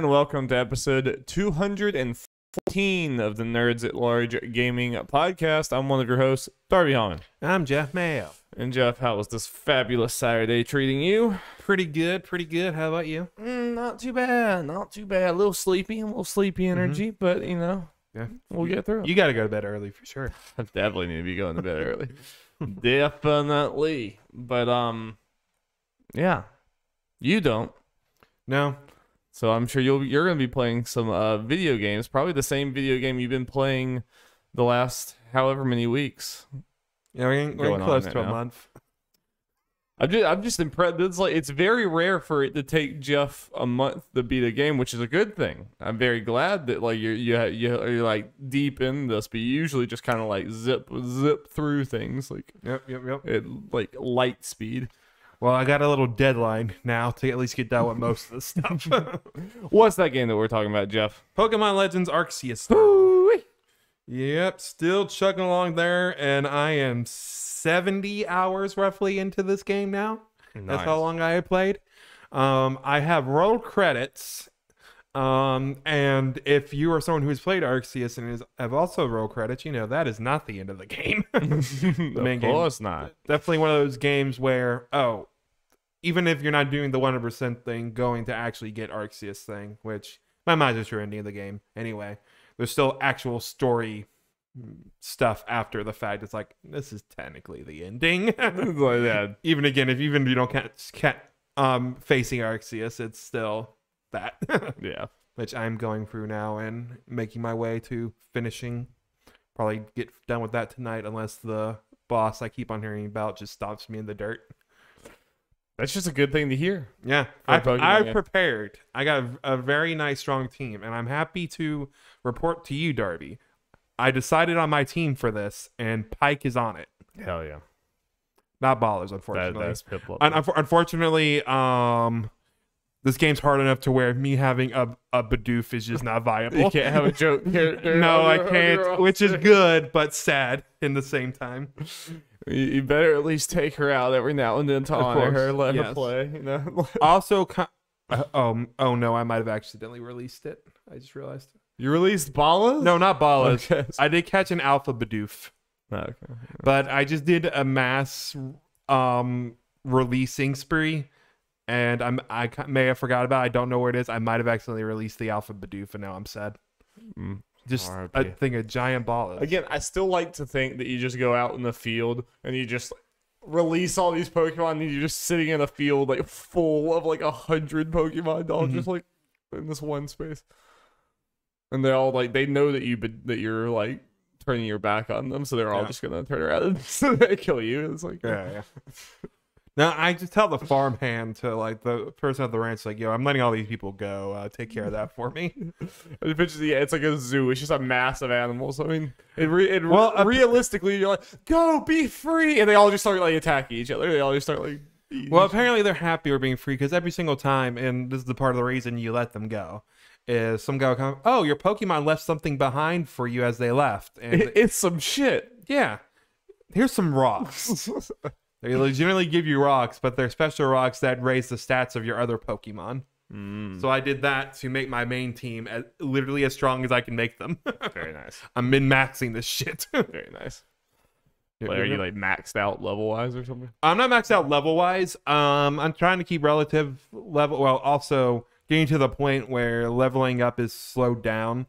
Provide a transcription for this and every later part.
and welcome to episode 214 of the Nerds at Large Gaming Podcast. I'm one of your hosts, Darby Holland. I'm Jeff Mayo. And Jeff, how was this fabulous Saturday treating you? Pretty good, pretty good. How about you? Not too bad, not too bad. A little sleepy energy, but you know, Yeah, we'll get through it. You got to go to bed early for sure. I definitely need to be going to bed early. Definitely. But yeah, you don't. No. So I'm sure you're going to be playing some video games, probably the same video game you've been playing the last however many weeks. Yeah, we're getting close to a month. I'm just impressed. It's very rare for it to take Jeff a month to beat a game, which is a good thing. I'm very glad that like you're like deep in this, but you usually just kind of like zip through things like Yep. at like light speed. Well, I got a little deadline now to at least get done with most of the stuff. What's that game that we're talking about, Jeff? Pokemon Legends Arceus. Yep, still chugging along there, and I am 70 hours roughly into this game now. Nice. That's how long I have played. I have rolled credits, and if you are someone who's played Arceus and have also rolled credits, you know that is not the end of the game. Of course not. Definitely one of those games where, even if you're not doing the 100% thing, going to actually get Arceus thing, which my mind is your ending of the game anyway. There's still actual story stuff after the fact. It's like, this is technically the ending. Like that. Even if you don't count facing Arceus, it's still that. Yeah. Which I'm going through now and making my way to finishing. Probably get done with that tonight unless the boss I keep on hearing about just stops me in the dirt. That's just a good thing to hear. Yeah, I've prepared. I got a very nice, strong team, and I'm happy to report to you, Darby. I decided on my team for this, and Pike is on it. Hell yeah. Not Ballers, unfortunately. That's Piplup. Unfortunately, this game's hard enough to where me having a Bidoof is just not viable. You can't have a joke character. No, I can't, which is good, but sad in the same time. You better at least take her out every now and then to honor her, let her play. You know. Also, oh no, I might have accidentally released it. I just realized. You released Ballas? No, not Ballas. Okay. I did catch an Alpha Bidoof. Okay. But I just did a mass releasing spree, and I may have forgot about it. I don't know where it is. I might have accidentally released the Alpha Bidoof, and now I'm sad. Just I think a giant ball. Again, I still like to think that you just go out in the field and you just release all these Pokemon and you're just sitting in a field like full of like 100 Pokemon dolls just like in this one space. And they're all like, they know that you're like turning your back on them, so they're all just gonna turn around and so they kill you. It's like yeah. Now, I just tell the farmhand to, like, the person at the ranch, like, yo, I'm letting all these people go. Take care of that for me. It's like a zoo. It's just a mass of animals. I mean, realistically, you're like, go, be free. And they all just start, like, attacking each other. They all just start, like... Well, apparently they're happy we're being free, because every single time, and this is the part of the reason you let them go, is some guy will come, oh, your Pokemon left something behind for you as they left. And it's some shit. Yeah. Here's some rocks. They legitimately give you rocks, but they're special rocks that raise the stats of your other Pokemon. So I did that to make my main team literally as strong as I can make them. Very nice. I'm min-maxing this shit. Very nice. Like, are you like maxed out level-wise or something? I'm not maxed out level-wise. I'm trying to keep relative level, while also getting to the point where leveling up is slowed down.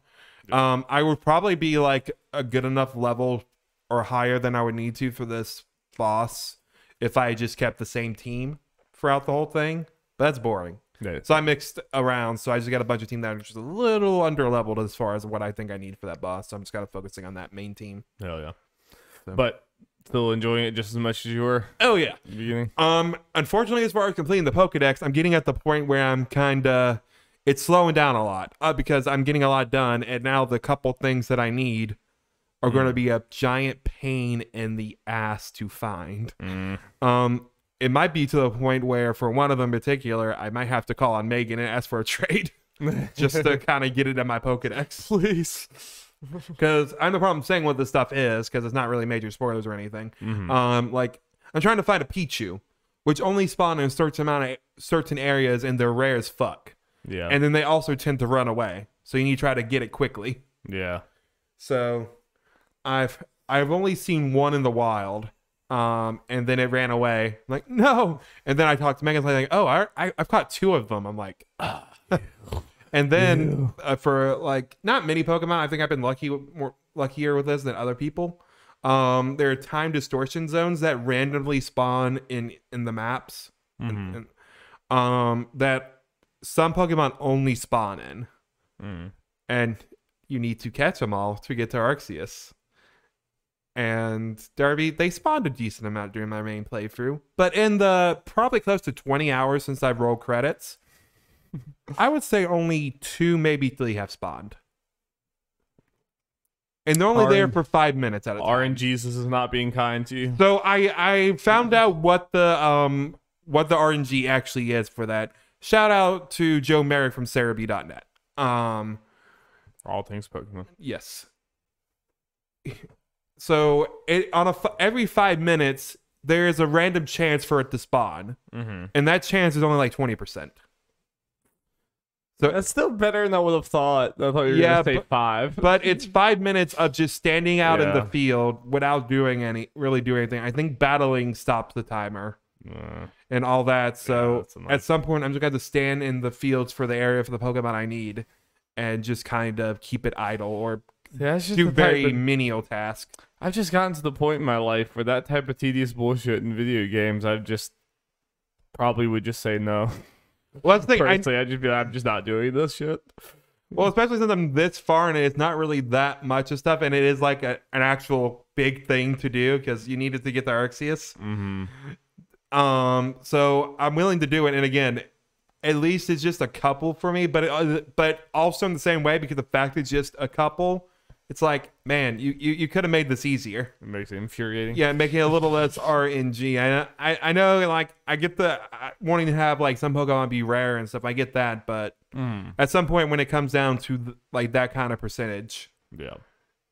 I would probably be like a good enough level or higher than I would need to for this boss if I just kept the same team throughout the whole thing. But that's boring. Yeah. So I mixed around, so I just got a bunch of teams that are just a little under-leveled as far as what I think I need for that boss. So I'm just kind of focusing on that main team. Hell yeah. So. But still enjoying it just as much as you were? Oh, yeah. In the beginning? Unfortunately, as far as completing the Pokedex, I'm getting at the point where I'm kind of... It's slowing down a lot because I'm getting a lot done, and now the couple things that I need are going to be a giant pain in the ass to find. It might be to the point where, for one of them in particular, I might have to call on Megan and ask for a trade just to kind of get it in my Pokedex, please. Because I know the problem saying what this stuff is, because it's not really major spoilers or anything. Like, I'm trying to find a Pichu, which only spawn in certain areas, and they're rare as fuck. Yeah. And then they also tend to run away. So you need to try to get it quickly. Yeah. So I've only seen one in the wild. And then it ran away. I'm like, no. And then I talked to Megan, like, oh, I've caught 2 of them. I'm like, ah. And then for like not many Pokemon, I think I've been luckier with this than other people. There are time distortion zones that randomly spawn in the maps, and that some Pokemon only spawn in, and you need to catch them all to get to Arceus. And Darby, they spawned a decent amount during my main playthrough, but in the probably close to 20 hours since I've rolled credits, I would say only 2, maybe 3 have spawned. And they're only there for 5 minutes at a time. RNGesus is not being kind to you. So I found out what the RNG actually is for that. Shout out to Joe Merrick from Cerebi.net. All things Pokemon. Yes. So every 5 minutes there is a random chance for it to spawn, and that chance is only like 20%. So that's still better than I would have thought. I thought you were gonna say 5. But it's 5 minutes of just standing out in the field without doing anything. I think battling stops the timer and all that. So at some point, I'm just going to stand in the fields for the area for the Pokemon I need and just kind of keep it idle or do very menial tasks. I've just gotten to the point in my life where that type of tedious bullshit in video games, I've just probably would just say no. Well, that's the thing. Personally, I'd just be like, I'm just not doing this shit. Well, especially since I'm this far and it's not really that much of stuff, and it is like an actual big thing to do because you needed to get the Arceus. So I'm willing to do it, and again, at least it's just a couple for me, but also in the same way because the fact it's just a couple, it's like, man, you could have made this easier. It makes it infuriating. Yeah, making it a little less RNG. I know, like, I get the wanting to have like some Pokemon be rare and stuff. I get that, but at some point when it comes down to like that kind of percentage,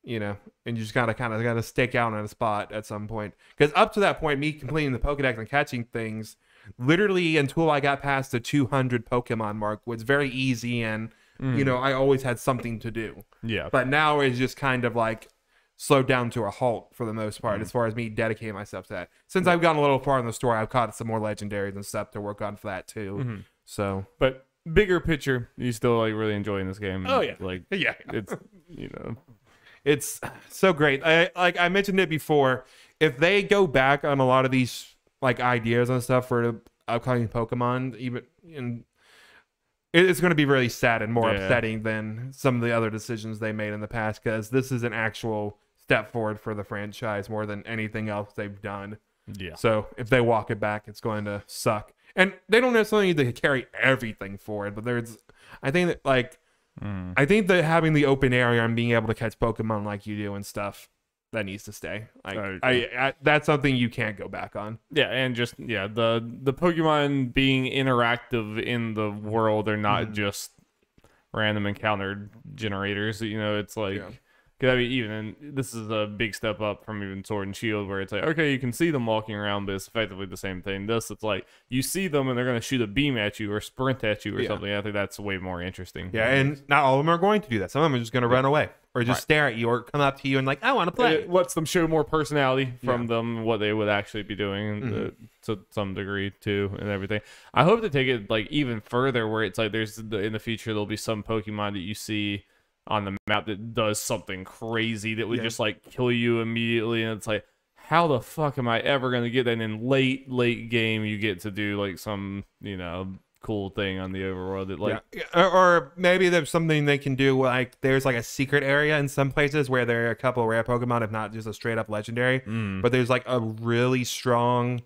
you know, and you just kind of got to stake out on a spot at some point. Because up to that point, me completing the Pokedex and catching things, literally until I got past the 200 Pokemon mark, was very easy and. You know, I always had something to do. Yeah. But now it's just kind of like slowed down to a halt for the most part as far as me dedicating myself to that. Since I've gotten a little far in the story, I've caught some more legendaries and stuff to work on for that too. So, but bigger picture, you still like really enjoying this game. Oh yeah. Like it's it's so great. I mentioned it before. If they go back on a lot of these like ideas and stuff for upcoming Pokemon, it's going to be really sad and more upsetting than some of the other decisions they made in the past, because this is an actual step forward for the franchise more than anything else they've done. Yeah. So if they walk it back, it's going to suck. And they don't necessarily need to carry everything forward, but I think that having the open area and being able to catch Pokemon like you do and stuff, that needs to stay. That's something you can't go back on. Yeah, and just the Pokemon being interactive in the world are not just random encounter generators. You know, it's like I mean, this is a big step up from even Sword and Shield, where it's like, okay, you can see them walking around, but it's effectively the same thing. It's like you see them and they're going to shoot a beam at you or sprint at you or something. I think that's way more interesting. Yeah, and not all of them are going to do that. Some of them are just going to run away or just stare at you or come up to you and like, I want to play. It lets them show more personality from them, what they would actually be doing to some degree too, and everything. I hope to take it like even further, where it's like in the future there'll be some Pokemon that you see on the map that does something crazy that would just like kill you immediately, and it's like, how the fuck am I ever gonna get that? And in late game you get to do like some cool thing on the overworld that like or maybe there's something they can do, like there's like a secret area in some places where there are a couple of rare Pokemon, if not just a straight up legendary, but there's like a really strong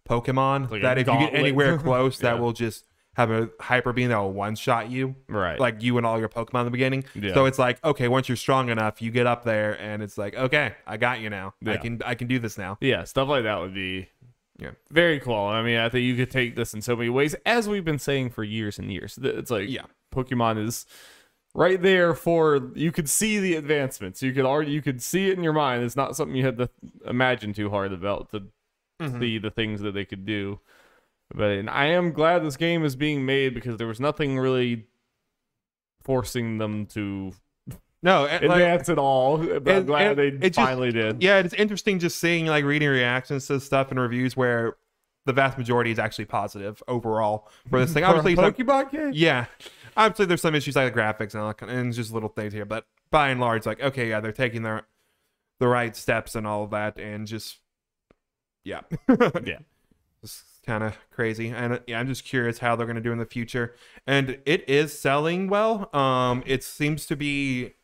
Pokemon like that if Gauntlet. You get anywhere close that will just have a hyper beam that will one-shot you, right? Like you and all your Pokemon in the beginning. Yeah. So it's like, okay, once you're strong enough, you get up there, and it's like, okay, I got you now. Yeah. I can do this now. Yeah, stuff like that would be very cool. I mean, I think you could take this in so many ways, as we've been saying for years and years. It's like, Pokemon is right there for you could see the advancements. You could see it in your mind. It's not something you had to imagine too hard about to see the things that they could do. But I am glad this game is being made, because there was nothing really forcing them to No, advance at all. But I'm glad they finally did. Yeah, it's interesting just seeing like reading reactions to stuff and reviews where the vast majority is actually positive overall for this thing. Obviously, Pokemon game. Yeah, obviously there's some issues like the graphics and all that and just little things here, but by and large, like okay, yeah, they're taking the right steps and all of that, and just yeah, Yeah. It's kind of crazy, and yeah, I'm just curious how they're going to do in the future. And it is selling well. It seems to be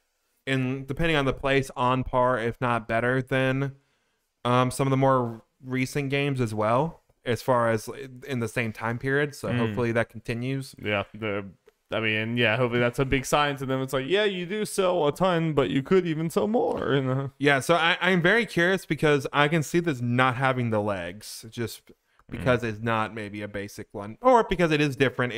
depending on the place on par, if not better than some of the more recent games as well, as far as in the same time period. So hopefully that continues. Yeah. Hopefully that's a big sign to them. It's like, yeah, you do sell a ton, but you could even sell more. Yeah, so I'm very curious because I can see this not having the legs, just because it's not maybe a basic one, or because it is different.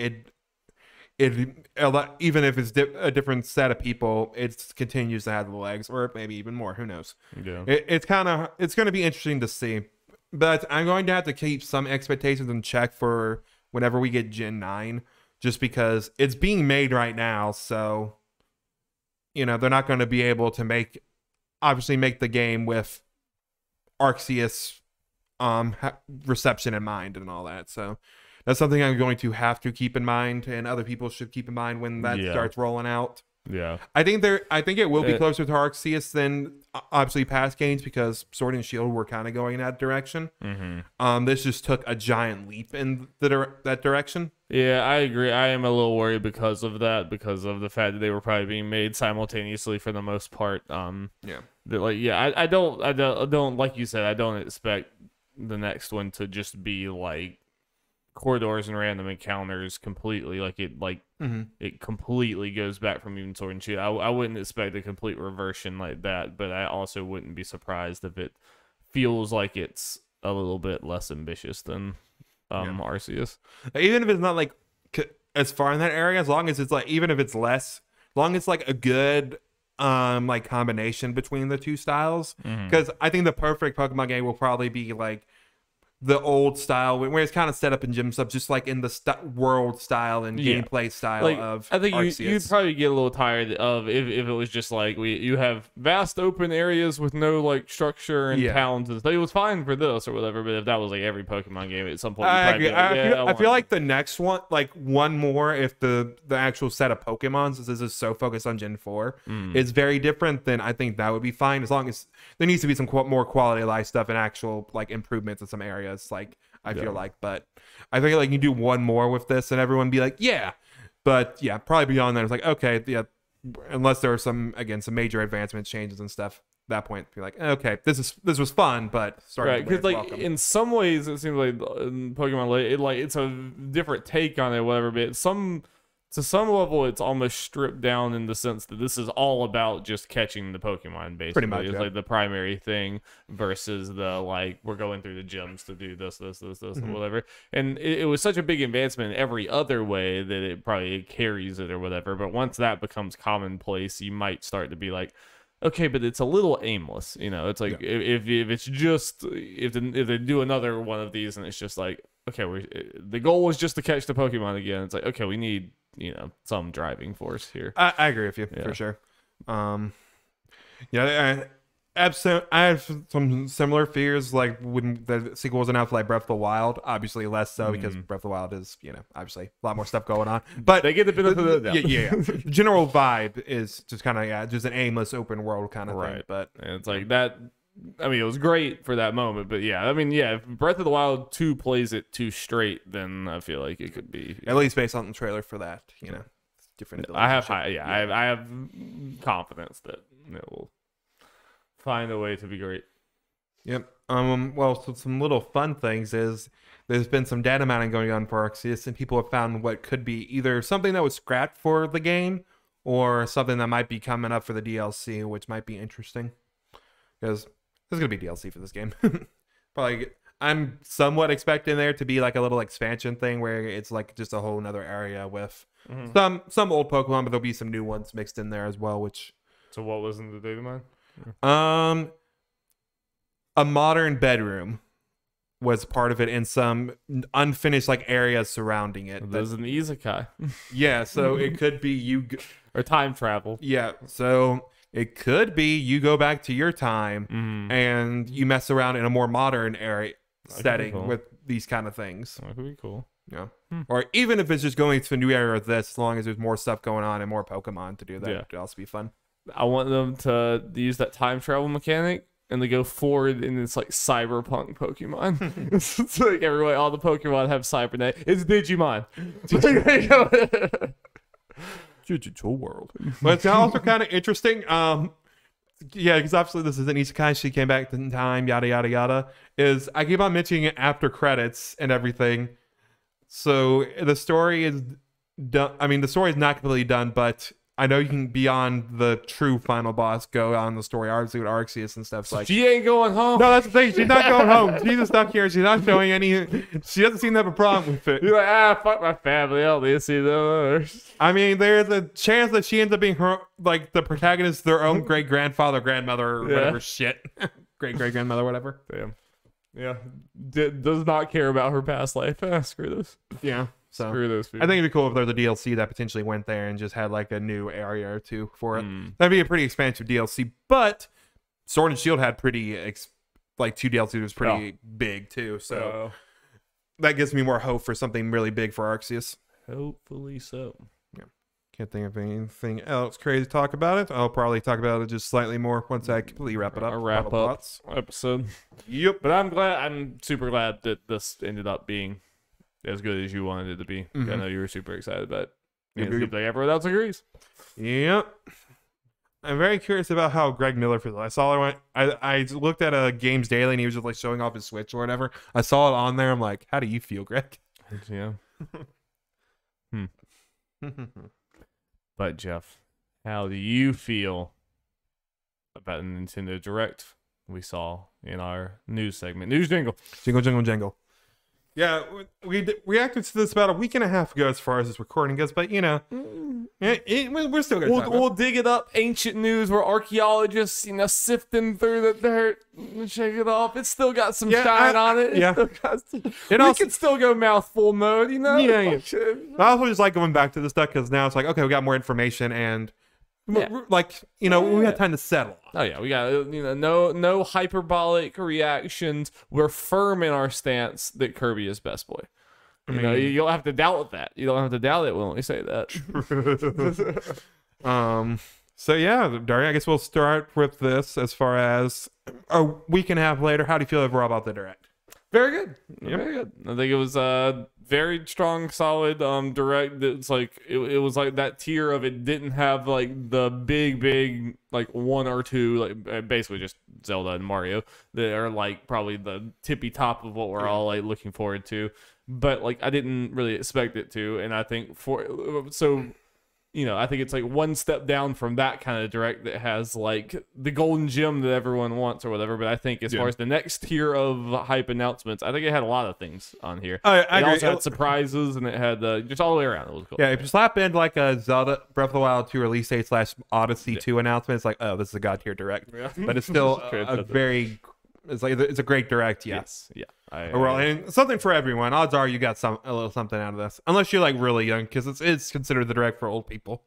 Even if it's a different set of people, it continues to have the legs, or maybe even more. Who knows? Yeah. It's going to be interesting to see. But I'm going to have to keep some expectations in check for whenever we get Gen 9, just because it's being made right now. So, they're not going to be able to make the game with Arceus reception in mind and all that. So that's something I'm going to have to keep in mind, and other people should keep in mind when that starts rolling out. Yeah, I think it will be closer to Arceus than obviously past games, because Sword and Shield were kind of going in that direction. This just took a giant leap in that direction. Yeah, I agree. I am a little worried because of that, because of the fact that they were probably being made simultaneously for the most part. Yeah. I don't like you said, I don't expect the next one to just be like corridors and random encounters completely. It completely goes back from even Sword and Shield. I wouldn't expect a complete reversion like that, but I also wouldn't be surprised if it feels like it's a little bit less ambitious than Arceus. Even if it's not like as far in that area, as long as it's like, even if it's less, as long as it's like a good like combination between the two styles, because I think the perfect Pokemon game will probably be like the old style where it's kind of set up in gym stuff, just like in the world style and gameplay style of I think Arceus. you'd probably get a little tired of if it was just like you have vast open areas with no like structure and towns and stuff. It was fine for this or whatever, but if that was like every Pokemon game at some point, I agree. I feel like the next one, like one more, if the actual set of Pokemon, since this is so focused on Gen 4, is very different, then I think that would be fine, as long as there needs to be some more quality of life stuff and actual like improvements in some areas. Like I feel like, but I think like you do one more with this and everyone be like, yeah, but yeah, probably beyond that it's like, okay, yeah, unless there are some major advancements, changes and stuff, at that point be like, okay, this was fun, but right, because like welcome. In some ways it seems like in Pokemon it's a different take on it, whatever, but to some level, it's almost stripped down in the sense that this is all about just catching the Pokemon, basically. Pretty much, it's like the primary thing versus the, like, we're going through the gyms to do this, or whatever. And it was such a big advancement in every other way that it probably carries it or whatever. But once that becomes commonplace, you might start to be like, okay, but it's a little aimless. It's like if it's just, if they do another one of these and it's just like, okay, the goal was just to catch the Pokemon again. It's like, okay, we need some driving force here. I agree with you for sure. I have some similar fears, like when the sequel was announced, like Breath of the Wild. Obviously less so because Breath of the Wild is obviously a lot more stuff going on, but they get the benefit of the doubt. The general vibe is just kind of just an aimless open world kind of thing. But and it's like that. I mean, it was great for that moment, but if Breath of the Wild 2 plays it too straight, then I feel like it could be at least based on the trailer for that. Different. I have I have confidence that it will find a way to be great. Yep. Well, so some little fun things is there's been some data mining going on for Arceus, and people have found what could be either something that was scrapped for the game or something that might be coming up for the DLC, which might be interesting because there's gonna be DLC for this game. Probably, I'm somewhat expecting there to be like a little expansion thing where it's like just a whole nother area with some old Pokemon, but there'll be some new ones mixed in there as well. So what was in the data mine? A modern bedroom was part of it in some unfinished like areas surrounding it. There's an isekai. Yeah, so it could be or time travel. Yeah, so it could be you go back to your time and you mess around in a more modern area setting with these kind of things. That could be cool. Yeah. Or even if it's just going to a new area of this, as long as there's more stuff going on and more Pokemon to do that, it'd also be fun. I want them to use that time travel mechanic and they go forward in this like cyberpunk Pokemon. It's like everyone, all the Pokemon have cybernet. It's Digimon. Digital world. But it's also kind of interesting. Yeah, because obviously this is an isekai. She came back in time, yada yada yada. Is I keep on mentioning it after credits and everything. So the story is done. I mean, the story is not completely done, but I know you can beyond the true final boss go on the story, obviously with Arceus and stuff. Like she ain't going home. No, that's the thing. She's not going home. She's just stuck here. She's not showing any. She doesn't seem to have a problem with it. You're like, fuck my family. I don't need to see them others. I mean, there's a chance that she ends up being her, like the protagonist, their own great grandfather, grandmother, or whatever shit, great grandmother, whatever. Damn. Yeah, does not care about her past life. Screw this. Yeah, so screw those people. I think it'd be cool if there's a DLC that potentially went there and just had like a new area or two for it. That'd be a pretty expansive DLC. But Sword and Shield had pretty like 2 DLCs was pretty big too. So that gives me more hope for something really big for Arceus. Hopefully so. Can't think of anything else crazy to talk about it. I'll probably talk about it just slightly more once I completely wrap it up. A wrap up episode. Yep. But I'm super glad that this ended up being as good as you wanted it to be. I know you were super excited about it. It seems like everyone else agrees. Yep. I'm very curious about how Greg Miller feels. I saw it. I looked at a Games Daily and he was just like showing off his Switch or whatever. I saw it on there. I'm like, how do you feel, Greg? Yeah. But Jeff, how do you feel about the Nintendo Direct we saw in our news segment? News jingle. Jingle, jingle, jingle. Yeah, we reacted to this about a week and a half ago as far as this recording goes, but you know, we're still going to we'll dig it up. Ancient news where archaeologists, sifting through the dirt and shake it off. It's still got some shine on it. We can still go mouthful mode, Yeah. I also just like going back to this stuff because now it's like, okay, we got more information and we had time to settle. Oh yeah, we got no hyperbolic reactions. We're firm in our stance that Kirby is best boy. You don't have to doubt that. You don't have to doubt it when we say that. So yeah, Darby, I guess we'll start with this. As far as a week and a half later, how do you feel overall about the Direct? Very good. Very good. I think it was very strong, solid Direct. It's like it was like that tier of it didn't have like the big like 1 or 2 like basically just Zelda and Mario that are like probably the tippy top of what we're all like looking forward to. But like I didn't really expect it to, and I think I think it's like one step down from that kind of Direct that has like the golden gem that everyone wants or whatever. But I think as far as the next tier of hype announcements, I think it had a lot of things on here. It also had surprises and it had just all the way around. It was cool. Yeah, if you slap in like a Zelda Breath of the Wild 2 release date / Odyssey 2 announcement, it's like, oh, this is a god tier Direct. Yeah. But it's still it's a great Direct. Yes. Yeah. And something for everyone. Odds are you got a little something out of this, unless you're like really young, because it's considered the Direct for old people.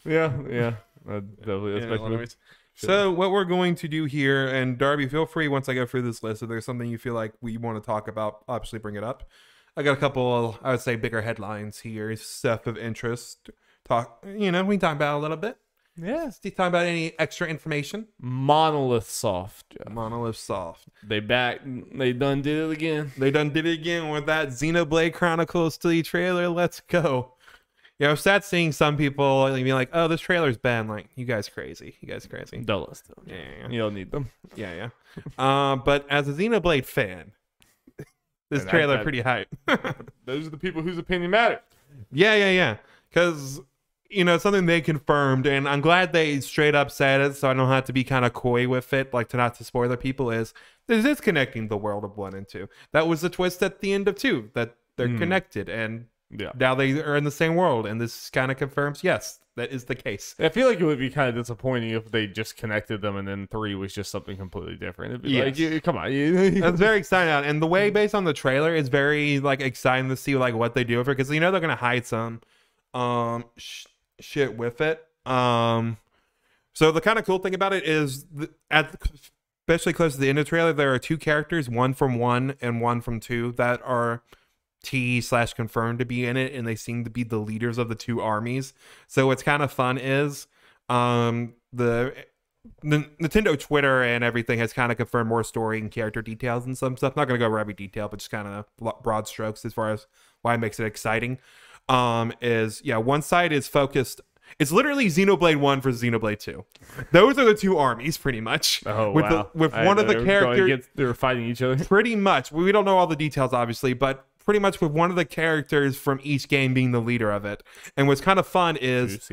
Yeah. Definitely. So what we're going to do here, and Darby, feel free once I go through this list, if there's something you feel like we want to talk about, obviously bring it up. I got a couple, I would say, bigger headlines here, stuff of interest. We can talk about a little bit. Yeah. Talk about any extra information. Monolith Soft. Jeff. Monolith Soft. They done did it again. They done did it again with that Xenoblade Chronicles 3 trailer. Let's go. Yeah, I'm sad seeing some people be like, oh, this trailer's bad. Like, you guys crazy. Don't listen to them. Yeah. You don't need them. Yeah. But as a Xenoblade fan, this trailer pretty hype. Those are the people whose opinion matters. Yeah. Because something they confirmed, and I'm glad they straight up said it, so I don't have to be kind of coy with it, like not to spoil the people, is this is connecting the world of 1 and 2. That was the twist at the end of 2, that they're connected, and Yeah. Now they are in the same world, and this kind of confirms, yes, that is the case. I feel like it would be kind of disappointing if they just connected them and then 3 was just something completely different. It'd be like, come on. It's very exciting. And the way based on the trailer is very like exciting to see like what they do with it, because they're going to hide some shit with it. So the kind of cool thing about it is especially close to the end of the trailer, there are 2 characters, one from 1 and one from 2, that are /confirmed to be in it, and they seem to be the leaders of the 2 armies. So what's kind of fun is the Nintendo Twitter and everything has kind of confirmed more story and character details and some stuff. Not going to go over every detail, but just kind of broad strokes as far as why it makes it exciting. One side is focused. It's literally Xenoblade 1 for Xenoblade 2. Those are the 2 armies, pretty much. Oh, with wow. With one of the characters, they were fighting each other. Pretty much. We don't know all the details, obviously, but pretty much with one of the characters from each game being the leader of it. And what's kind of fun is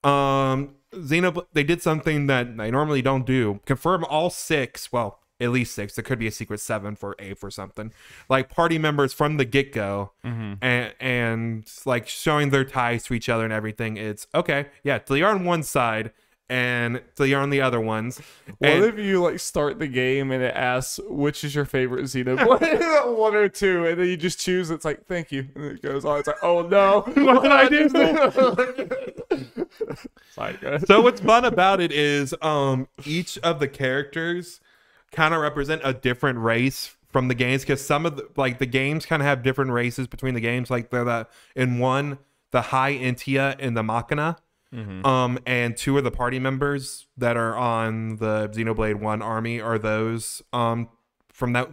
Xenoblade, they did something that they normally don't do. Confirm all 6, well, at least 6. There could be a secret 7 for 8 or something. Like party members from the get-go, and like showing their ties to each other and everything. It's okay, yeah, so you're on one side and so you're on the other ones. What if you like start the game and it asks which is your favorite Xenoblade, 1 or 2, and then you just choose? It's like, thank you, and it goes on. It's like, oh no, what did I do? So what's fun about it is each of the characters kind of represent a different race from the games, because some of the games kind of have different races between the games. Like they're in one, the High Entia and the Machina. And 2 of the party members that are on the Xenoblade 1 army are those from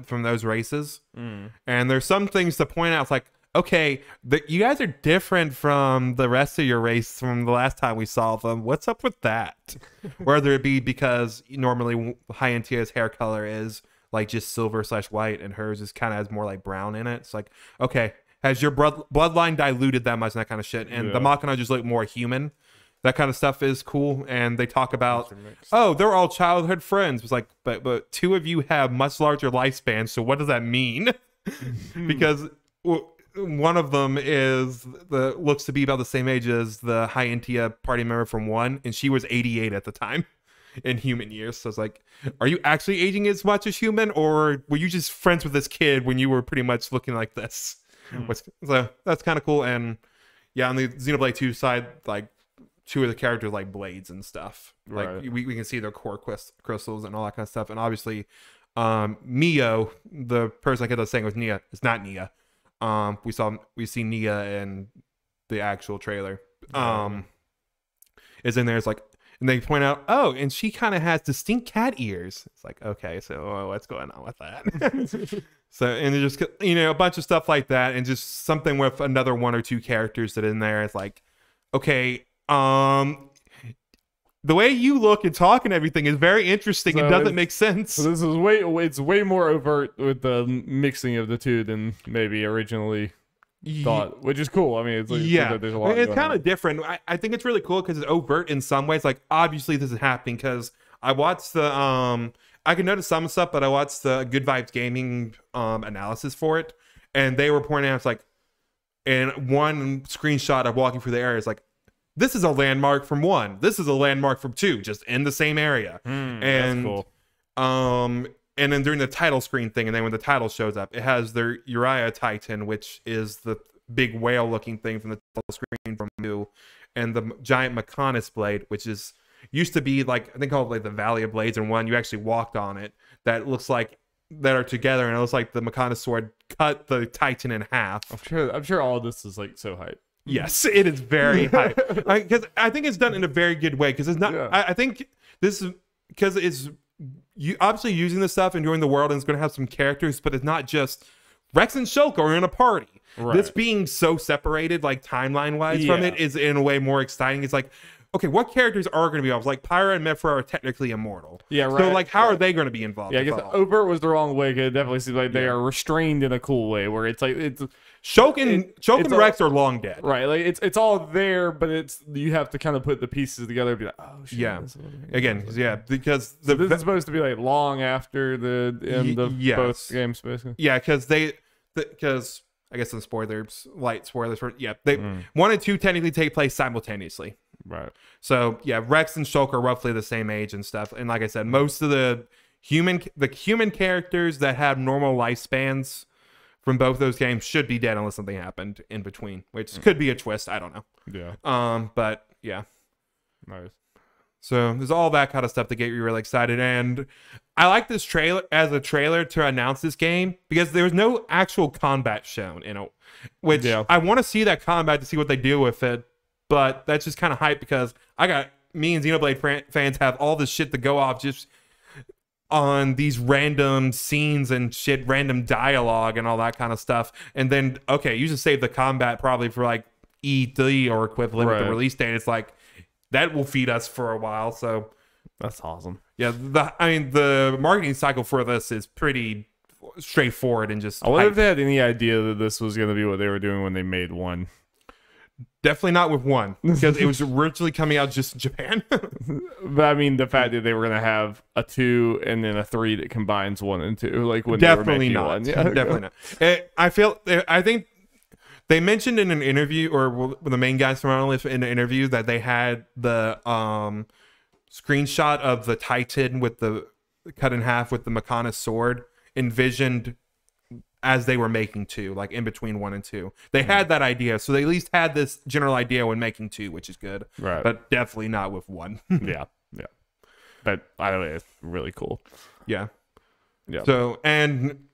those races. And there's some things to point out. It's like, okay, you guys are different from the rest of your race from the last time we saw them. What's up with that? Whether it be because normally High Entia's hair color is like just silver/white, and hers is kind of has more like brown in it. It's like, okay, has your bloodline diluted that much and that kind of shit? And the Machina just look more human. That kind of stuff is cool. And they talk about, oh, they're all childhood friends. It's like, but 2 of you have much larger lifespans, so what does that mean? Because one of them looks to be about the same age as the High Entia party member from 1, and she was 88 at the time in human years. So it's like, are you actually aging as much as human, or were you just friends with this kid when you were pretty much looking like this? So that's kind of cool. And yeah, on the Xenoblade 2 side, like 2 of the characters like blades and stuff. Like we can see their core crystals and all that kind of stuff. And obviously, Mio, the person I kept saying was Nia, it's not Nia. We see Nia in the actual trailer. Is in there. It's like, and they point out, oh, and she kind of has distinct cat ears. It's like, okay, so what's going on with that? So, and just a bunch of stuff like that, and just something with another 1 or 2 characters that in there. It's like, okay. The way you look and talk and everything is very interesting and doesn't make sense. So this is it's way more overt with the mixing of the 2 than maybe originally thought, which is cool. I mean, it's like, there's a lot. It's kind of different. I think it's really cool because it's overt in some ways. Like obviously this is happening because I watched the I can notice some stuff, but I watched the Good Vibes Gaming analysis for it, and they were pointing out, it's like, in one screenshot of walking through the area, it's like, this is a landmark from 1. This is a landmark from 2, just in the same area. And that's cool. And then during the title screen thing, and then when the title shows up, it has their Uriah Titan, which is the big whale-looking thing from the title screen from 2, and the giant Mechonis blade, which used to be like, I think called like the Valley of Blades, and 1 you actually walked on it. That looks like that are together, and it looks like the Mechonis sword cut the Titan in half. I'm sure all of this is like so hype. Yes, it is very hype. Because I think it's done in a very good way. Because it's not. Yeah. I think this is because it's obviously using this stuff and doing the world, and it's going to have some characters, but it's not just Rex and Shulk are in a party. Right. This being so separated, like timeline wise, from it is in a way more exciting. It's like, okay, what characters are going to be involved? Like Pyra and Mifra are technically immortal. Yeah, right. So like, how are they going to be involved? Yeah, I guess overt was the wrong way. It definitely seems like they are restrained in a cool way, where it's like Shulk and Rex are long dead. Right, like it's all there, but you have to kind of put the pieces together and be like, oh shit. Yeah, because this is supposed to be like long after the end of both games, basically. Yeah, because I guess some spoilers, light spoilers for they 1 and 2 technically take place simultaneously. Right. So yeah, Rex and Shulk are roughly the same age and stuff. And like I said, most of the human characters that have normal lifespans from both those games should be dead unless something happened in between, which could be a twist. I don't know. Yeah. But yeah. Nice. So there's all that kind of stuff to get you really excited. And I like this trailer as a trailer to announce this game because there's no actual combat shown in it, which I want to see that combat to see what they do with it. But that's just kind of hype because me and Xenoblade fans have all this shit to go off just on these random scenes and shit, random dialogue and all that kind of stuff. And then, okay, you just save the combat probably for like E3 or equivalent with the release date. It's like, that will feed us for a while. So that's awesome. Yeah, the marketing cycle for this is pretty straightforward and just I wonder if they had any idea that this was going to be what they were doing when they made 1. Definitely not with 1 because it was originally coming out just in Japan. But I mean, the fact that they were going to have a 2 and then a 3 that combines 1 and 2, like when definitely they were not. making 1. Yeah. Definitely not. I think they mentioned in an interview, or the main guys from Monolith in an interview, that they had the screenshot of the Titan with the cut in half with the Makana sword envisioned as they were making 2, like in between 1 and 2. They had that idea, so they at least had this general idea when making 2, which is good. Right. But definitely not with 1. Yeah. But either way, it's really cool. Yeah. Yeah. So, and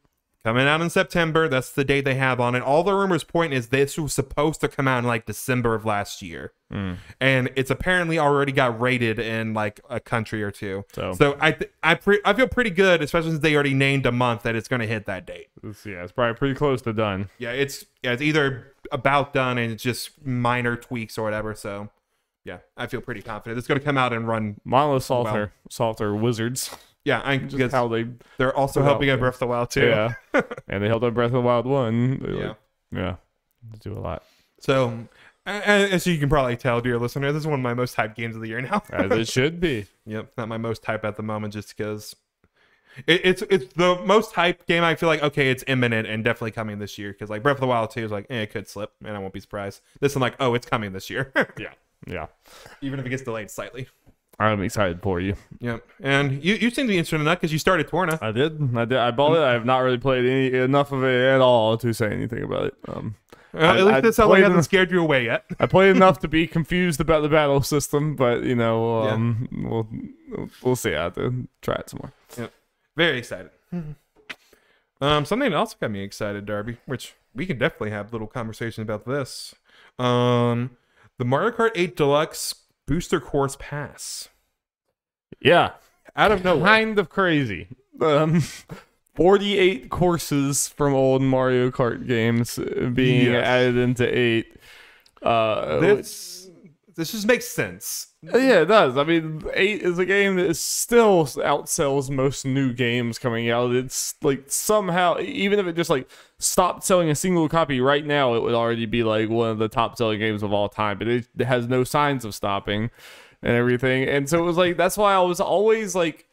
coming out in September, that's the date they have on it. All the rumors point is this was supposed to come out in like December of last year. And it's apparently already got rated in like a country or 2. So I feel pretty good, especially since they already named a month, that it's going to hit that date. It's probably pretty close to done. Yeah, it's either about done and it's just minor tweaks or whatever. So yeah, I feel pretty confident it's going to come out and run. Monolith Software Wizards. Yeah, just how they're also helping out Breath of the Wild too. Yeah, and they helped out Breath of the Wild 1. They do a lot. So, as you can probably tell, dear listener, this is one of my most hyped games of the year now. As it should be. Yep, not my most hype at the moment, just because it's the most hyped game. I feel like it's imminent and definitely coming this year. Because like Breath of the Wild 2 is like, it could slip, and I won't be surprised. This one, like, it's coming this year. Yeah. Even if it gets delayed slightly. I'm excited for you. Yep. And you seem to be interested in that because you started Torna. I did. I bought it. I have not really played enough of it at all to say anything about it. At least this only hasn't scared you away yet. I played enough to be confused about the battle system, but we'll see. I have to try it some more. Yep. Very excited. Something else got me excited, Darby, which we can definitely have a little conversation about this. The Mario Kart 8 Deluxe Booster Course Pass. Yeah. Out of nowhere. Kind of crazy. 48 courses from old Mario Kart games being added into 8. This just makes sense. Yeah, it does. I mean, 8 is a game that still outsells most new games coming out. It's like somehow, even if it just like stopped selling a single copy right now, it would already be like one of the top selling games of all time. But it has no signs of stopping and everything. And so it was like, that's why I was always like,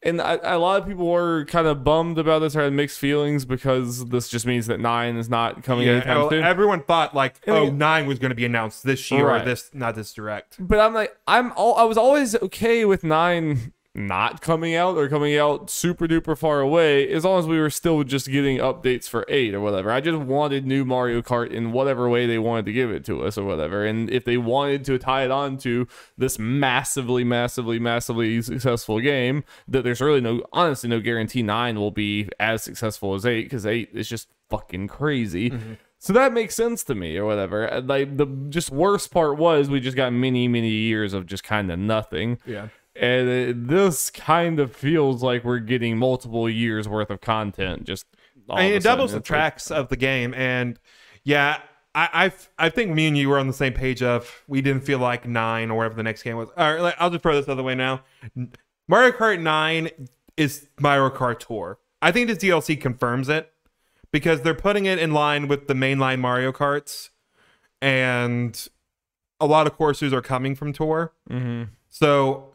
and a lot of people were kind of bummed about this or had mixed feelings because this just means that 9 is not coming anytime soon. Everyone thought like, 9 was going to be announced this year or not this direct. But I'm like, I was always okay with 9 not coming out or coming out super duper far away as long as we were still just getting updates for 8 or whatever. I just wanted new Mario Kart in whatever way they wanted to give it to us or whatever. And if they wanted to tie it on to this massively successful game, that there's really honestly no guarantee 9 will be as successful as 8 because 8 is just fucking crazy. So that makes sense to me or whatever. Like the just worst part was we just got many years of just kind of nothing. Yeah. And this kind of feels like we're getting multiple years worth of content. Just it doubles the tracks of the game, and I think me and you were on the same page of we didn't feel like 9 or whatever the next game was. All right, I'll just throw this other way now. Mario Kart 9 is Mario Kart Tour. I think this DLC confirms it because they're putting it in line with the mainline Mario Karts, and a lot of courses are coming from Tour. So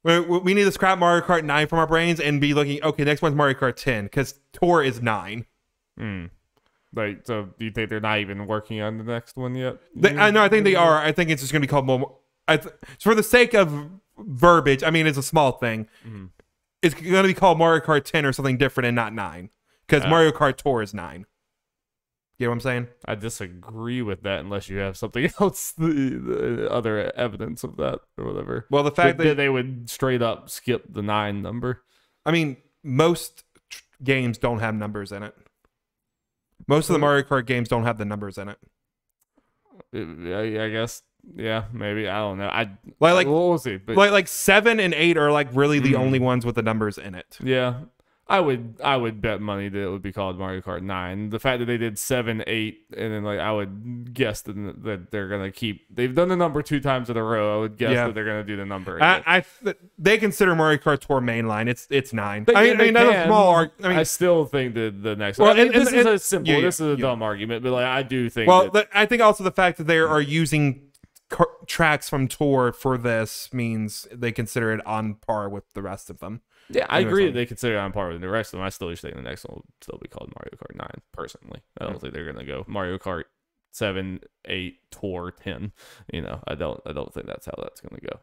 we need to scrap Mario Kart 9 from our brains and be looking, okay, next one's Mario Kart 10, because Tour is 9. Like, so do you think they're not even working on the next one yet? I know. I think they are. I think it's just going to be called more. For the sake of verbiage, I mean, it's a small thing. Mm-hmm. It's going to be called Mario Kart 10 or something different and not 9. Because Mario Kart Tour is 9. You know what I'm saying? I disagree with that unless you have something else, the other evidence of that or whatever. Well, the fact that they would straight up skip the 9 number. I mean, most games don't have numbers in it. Most of the Mario Kart games don't have the numbers in it. I guess, yeah, maybe. I don't know. We'll see. But, like 7 and 8 are like really the only ones with the numbers in it. Yeah. I would bet money that it would be called Mario Kart 9. The fact that they did 7, 8, and then like I would guess that they're gonna keep. They've done the number 2 times in a row. I would guess that they're gonna do the number again. They consider Mario Kart Tour mainline. It's 9. I mean that's a small. I still think that the next one. This is a simple. Yeah, this is a dumb argument, but like I do think. Well, I think also the fact that they are using tracks from Tour for this means they consider it on par with the rest of them. Yeah, I agree that they consider it on par with the rest of them. I still think the next one will still be called Mario Kart 9, personally. I don't think they're going to go Mario Kart 7, 8, Tour 10. You know, I don't think that's how that's going to go.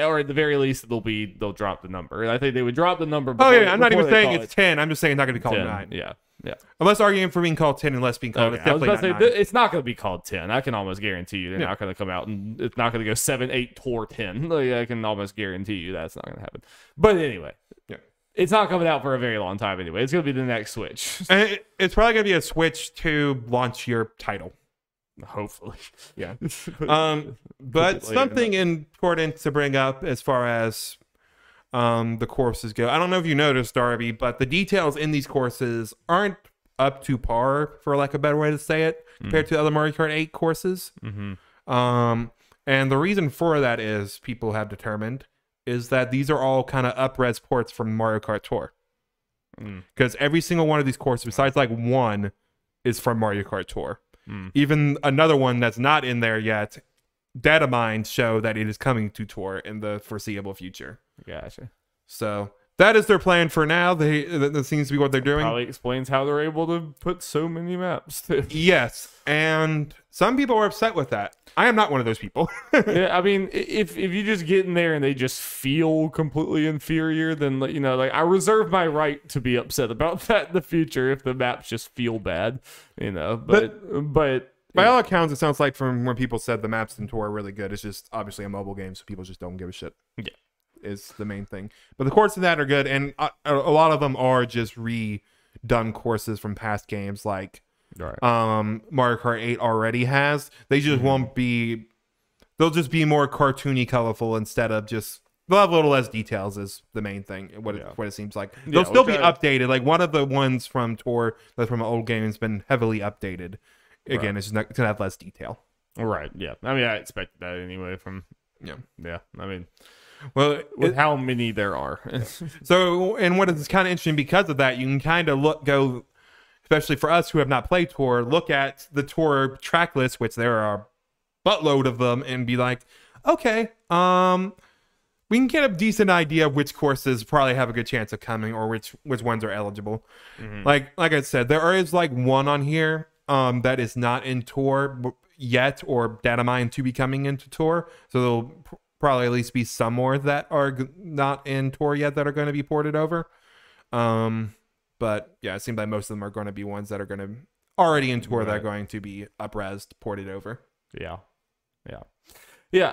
Or at the very least, they'll drop the number. I think they would drop the number before, I'm not even saying it's 10. I'm just saying it's not going to be called 9. Yeah. Yeah. Unless arguing for being called 10 and less being called, it's definitely not 9. It's not going to be called 10. I can almost guarantee you they're not going to come out and it's not going to go 7, 8, Tour 10. Like, I can almost guarantee you that's not going to happen. But anyway. Yeah. It's not coming out for a very long time anyway. It's going to be the next Switch. And it's probably going to be a Switch to launch your title. Hopefully. Yeah. But something important to bring up as far as the courses go. I don't know if you noticed, Darby, but the details in these courses aren't up to par, for lack of a better way to say it, compared to other Mario Kart 8 courses. Mm-hmm. And the reason for that is, people have determined, is that these are all kind of up-res ports from Mario Kart Tour. Because every single one of these courses, besides like one, is from Mario Kart Tour. Even another one that's not in there yet, data mines show that it is coming to Tour in the foreseeable future. Gotcha. So that is their plan for now. That seems to be what they're doing. Probably explains how they're able to put so many maps. Yes, and some people are upset with that. I am not one of those people. Yeah, I mean, if you just get in there and they just feel completely inferior, then like I reserve my right to be upset about that in the future if the maps just feel bad, But by all accounts, it sounds like from when people said the maps in Tour are really good, it's just obviously a mobile game, so people just don't give a shit. Yeah. Is the main thing. But the courses in that are good, and a lot of them are just redone courses from past games, like Mario Kart 8 already has. They just won't be. They'll just be more cartoony, colorful instead of just. They'll have a little less details. Is the main thing. What it seems like. They'll still be updated. Like one of the ones from Tour that's from an old game has been heavily updated. Again, it's just not gonna have less detail. Right. Yeah. I mean, I expected that anyway. From yeah. I mean. Well, with how many there are. So, and what is kind of interesting because of that, you can kind of go, especially for us who have not played Tour, look at the Tour track list, which there are a buttload of them, and be like, okay, we can get a decent idea of which courses probably have a good chance of coming or which ones are eligible. Like I said, there is like one on here that is not in Tour yet or data mine to be coming into Tour, so they'll probably at least be some more that are not in Tour yet that are going to be ported over. But yeah, it seems like most of them are going to be ones that are going to already in Tour that are going to be up-resed, ported over. Yeah,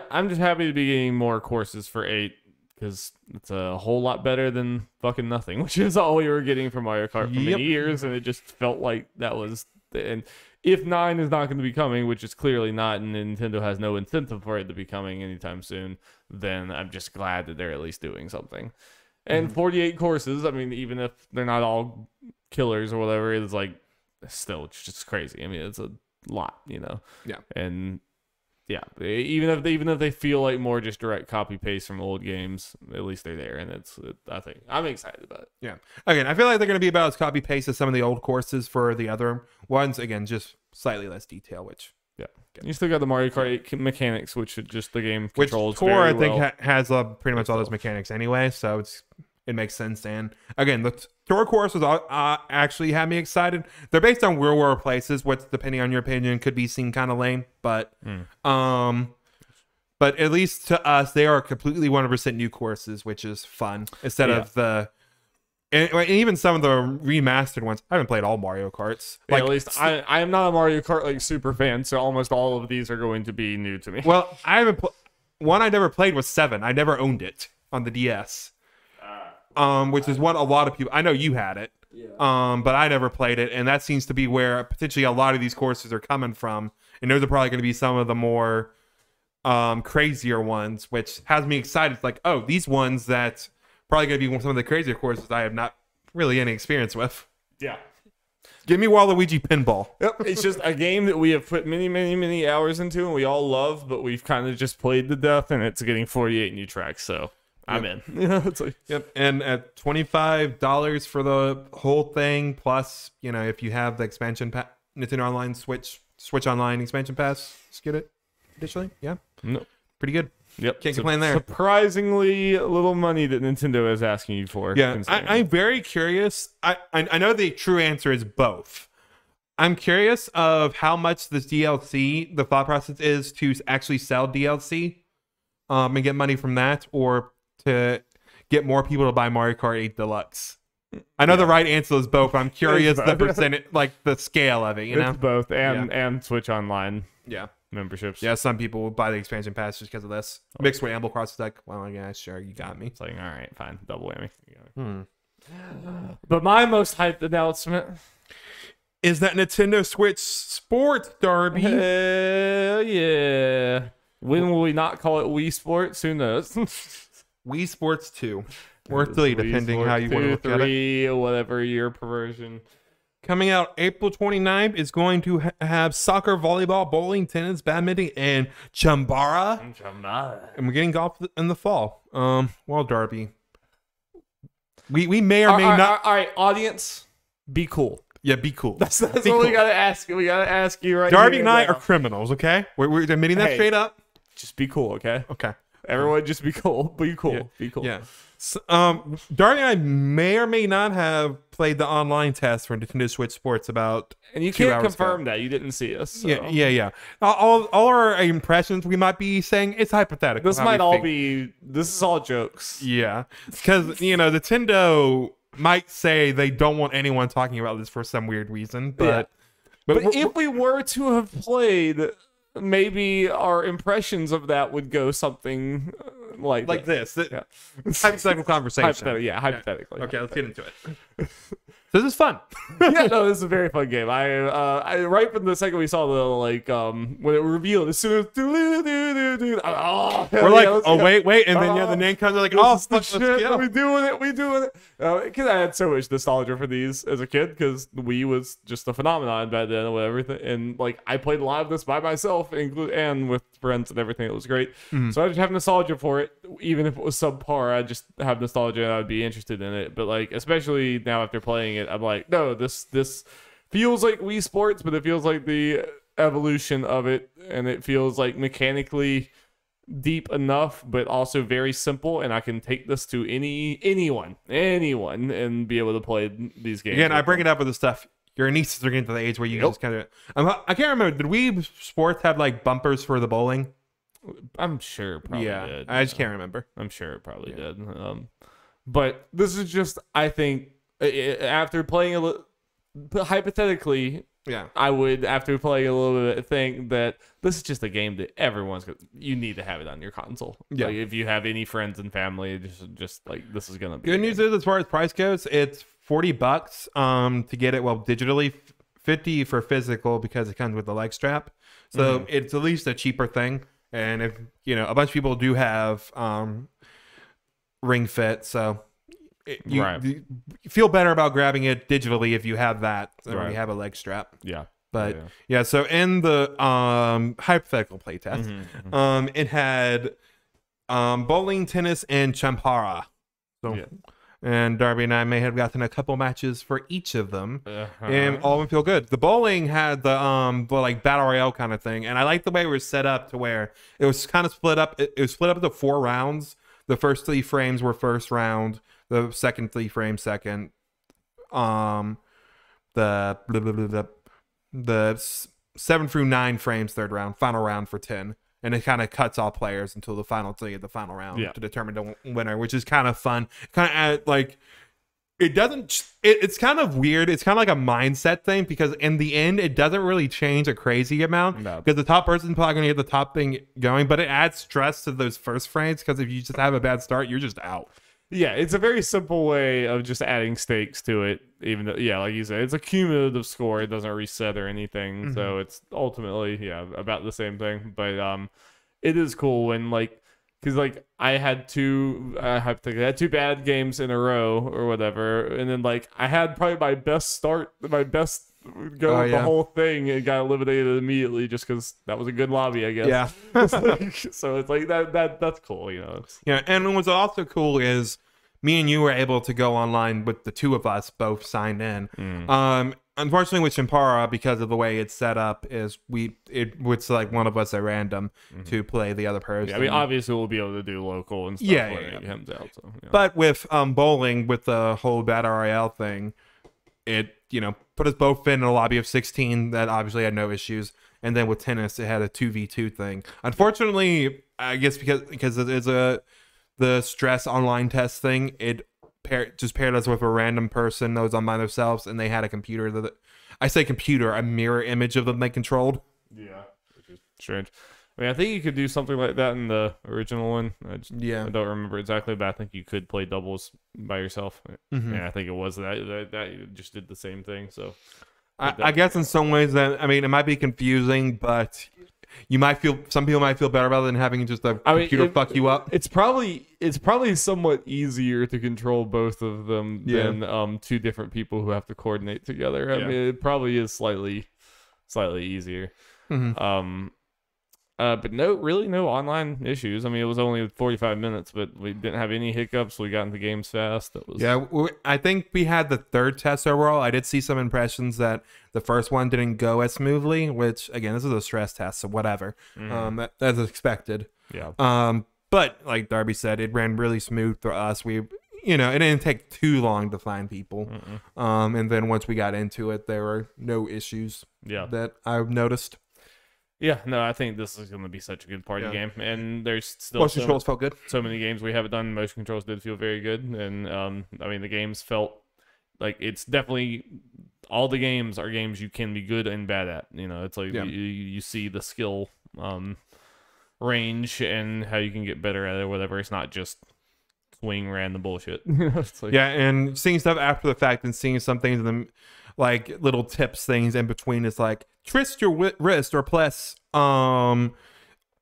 I'm just happy to be getting more courses for 8 because it's a whole lot better than fucking nothing, which is all we were getting from Mario Kart for many years, and it just felt like that was... And if 9 is not going to be coming, which is clearly not, and Nintendo has no incentive for it to be coming anytime soon, then I'm just glad that they're at least doing something. And 48 courses, I mean, even if they're not all killers or whatever, it's like, still, it's just crazy. I mean, it's a lot, Yeah. And yeah, even if they feel like more just direct copy paste from old games, at least they're there, and I think I'm excited about it. Yeah. Again, I feel like they're going to be about as copy paste as some of the old courses for the other ones. Again, just slightly less detail, which you still got the Mario Kart 8 mechanics, which just the game controls. Which Tour very I think has pretty much all those mechanics anyway, so it makes sense. And again, the tour courses actually had me excited. They're based on real world places, which, depending on your opinion, could be seen kind of lame, but at least to us, they are completely 100% new courses, which is fun. Instead of and even some of the remastered ones. I haven't played all Mario Karts. At least I am not a Mario Kart like super fan, so almost all of these are going to be new to me. Well, I haven't. One I never played was 7. I never owned it on the DS. Which is what a lot of people. I know you had it. Yeah. But I never played it, and that seems to be where potentially a lot of these courses are coming from. And those are probably going to be some of the more crazier ones, which has me excited. It's like, oh, these ones that probably going to be some of the crazier courses I have not really any experience with. Yeah. Give me Waluigi Pinball. Yep, it's just a game that we have put many, many, many hours into, and we all love, but we've kind of just played to death, and it's getting 48 new tracks, so I'm in. Yeah, it's like, and at $25 for the whole thing, plus, if you have the expansion Nintendo Online Switch Online expansion pass, just get it additionally. Yeah. Nope. Pretty good. Yep. Can't complain there. Surprisingly little money that Nintendo is asking you for. Yeah. I'm very curious. I know the true answer is both. I'm curious of how much this DLC, the thought process is to actually sell DLC and get money from that, or to get more people to buy Mario Kart 8 Deluxe. I know the right answer is both. I'm curious the percentage, like the scale of it, It's both, and Switch Online. Yeah. Memberships. Yeah, some people will buy the expansion pass just because of this. Mixed with Animal Crossing, like, well, yeah, sure, you got me. It's like, all right, fine, double whammy. But my most hyped announcement is that Nintendo Switch Sports, Darby. Hell yeah! When will we not call it Wii Sports? Who knows? Wii Sports 2, or 3, depending how you want to look at it. Whatever your perversion. Coming out April 29th is going to have soccer, volleyball, bowling, tennis, badminton, and chambara. And we're getting golf in the fall. Well, Darby, we may or may not. All right, audience, be cool. Yeah, be cool. That's what we gotta ask. We gotta ask you right. Darby and I are criminals. Okay, we're admitting that straight up. Just be cool. Okay. Okay. Everyone, just be cool. Be cool. Yeah. Be cool. Yeah. So, Darby and I may or may not have played the online test for Nintendo Switch Sports about. And you can't confirm that you didn't see us. So. Yeah. All our impressions, we might be saying it's hypothetical. This might all be. This is all jokes. Yeah, because Nintendo might say they don't want anyone talking about this for some weird reason, but if we were to have played, maybe our impressions of that would go something like this. Hypothetical conversation. Hypothetically. Okay, let's get into it. This is fun. This is a very fun game. I right from the second we saw the when it revealed, as soon as we're wait, and then the name comes like, oh, fuck, shit, we doing it. Because I had so much nostalgia for these as a kid, because the Wii was just a phenomenon back then, or whatever. And I played a lot of this by myself, and with friends and everything. It was great. So I just have nostalgia for it, even if it was subpar. I just have nostalgia, and I'd be interested in it. But especially now after playing it, I'm like, no, this feels like Wii Sports, but it feels like the evolution of it, and it feels like mechanically deep enough, but also very simple, and I can take this to anyone, and be able to play these games. Again, I bring it up with the stuff. Your nieces are getting to the age where you just kind of. I can't remember. Did Wii Sports have bumpers for the bowling? I'm sure it probably did. I just can't remember. I'm sure it probably did. But this is just, I think, after playing a little, hypothetically, I would, after playing a little bit, think that this is just a game that you need to have it on your console. Yeah. If you have any friends and family, just this is gonna be. Good news is, as far as price goes, it's $40 to get it. Well, digitally, $50 for physical, because it comes with the leg strap. So it's at least a cheaper thing. And if a bunch of people do have Ring Fit, so. You feel better about grabbing it digitally if you have that than when you have a leg strap. Yeah. But so in the hypothetical playtest, it had bowling, tennis, and champara. So and Darby and I may have gotten a couple matches for each of them, and all of them feel good. The bowling had the battle royale kind of thing, and I like the way it was set up to where it was kind of split up. It was split up into 4 rounds. The first 3 frames were first round. the second 3 frames second, the 7 through 9 frames third round, final round for 10. And it kind of cuts all players until the final 3 of the final round to determine the winner, which is kind of fun. Kind of like, it doesn't, it's kind of weird. It's kind of like a mindset thing, because in the end, it doesn't really change a crazy amount. Because the top person's probably going to get the top thing going, but it adds stress to those first frames, because if you just have a bad start, you're just out. Yeah, it's a very simple way of just adding stakes to it, even though, like you said, it's a cumulative score. It doesn't reset or anything, so it's ultimately, about the same thing. But it is cool when, like, because, like, I had two bad games in a row or whatever, and then, like, I had probably my best go of the whole thing, and got eliminated immediately just because that was a good lobby, I guess. Yeah. So it's like that's cool, you know. Yeah, and what's also cool is me and you were able to go online with the 2 of us both signed in. Unfortunately, with Chimpara, because of the way it's set up, is it would select one of us at random to play the other person. Yeah, I mean, obviously we'll be able to do local and stuff when it comes out. So, But with bowling, with the whole Battle Royale thing, it put us both in a lobby of 16 that obviously had no issues. And then with tennis, it had a 2v2 thing. Unfortunately, I guess because it is the stress online test thing, it just paired us with a random person that was on by themselves, and they had a computer a mirror image of them they controlled. Yeah, which is strange. I mean, I think you could do something like that in the original one. I don't remember exactly, but I think you could play doubles by yourself. Yeah, I think it was that just did the same thing. So I guess in some ways that, I mean, it might be confusing, but some people might feel better about it than having just a computer fuck you up. It's probably somewhat easier to control both of them than 2 different people who have to coordinate together. I mean, it probably is slightly easier. But no online issues. I mean, it was only 45 minutes, but we didn't have any hiccups. We got into games fast. I think we had the 3rd test overall. I did see some impressions that the first one didn't go as smoothly, which, again, this is a stress test, so whatever. That's expected. Yeah. But like Darby said, it ran really smooth for us. It didn't take too long to find people. And then once we got into it, there were no issues that I've noticed. Yeah, no, I think this is going to be such a good party game, and there's still motion controls felt good. So many games we haven't done. Motion controls did feel very good, and I mean, the games felt like it's definitely all the games are games you can be good and bad at. It's like you see the skill range and how you can get better at it, or whatever. It's not just swing random bullshit. It's like, and seeing stuff after the fact and seeing some things in them, like little tips things in between, is like twist your wrist or press ZR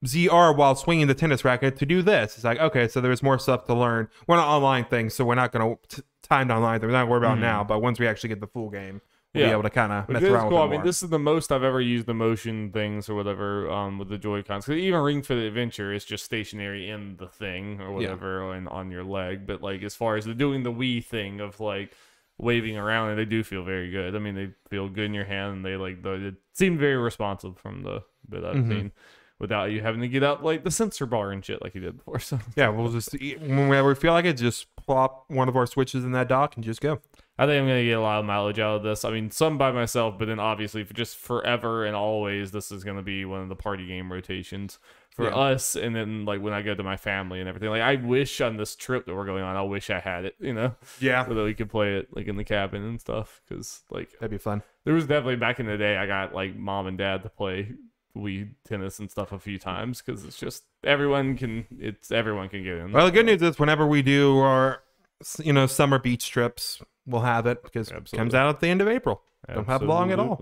while swinging the tennis racket to do this. It's like, okay, so there's more stuff to learn. We're not online things, so we're not going to time online things. We're not worried about now, but once we actually get the full game, we'll be able to kind of mess around with it more. I mean, this is the most I've ever used the motion things or whatever with the Joy-Cons. Because even Ring Fit Adventure is just stationary in the thing or whatever and on your leg. But like as far as doing the Wii thing of like waving around, and they do feel very good. I mean, they feel good in your hand, and they seem very responsive from the bit I've seen, without you having to get out like the sensor bar and shit like you did before. So we'll just whenever we feel like it, just plop one of our switches in that dock and just go. I think I'm gonna get a lot of mileage out of this. I mean, some by myself, but then obviously for just forever and always, this is gonna be one of the party game rotations for us. And then like when I go to my family and everything, like I wish on this trip that we're going on, I wish I had it, so that we could play it like in the cabin and stuff. Because like that'd be fun. There was definitely back in the day, I got like mom and dad to play Wii tennis and stuff a few times because it's just everyone can get in. Well, the good news is whenever we do our summer beach trips, we'll have it because it comes out at the end of April. Don't have long at all.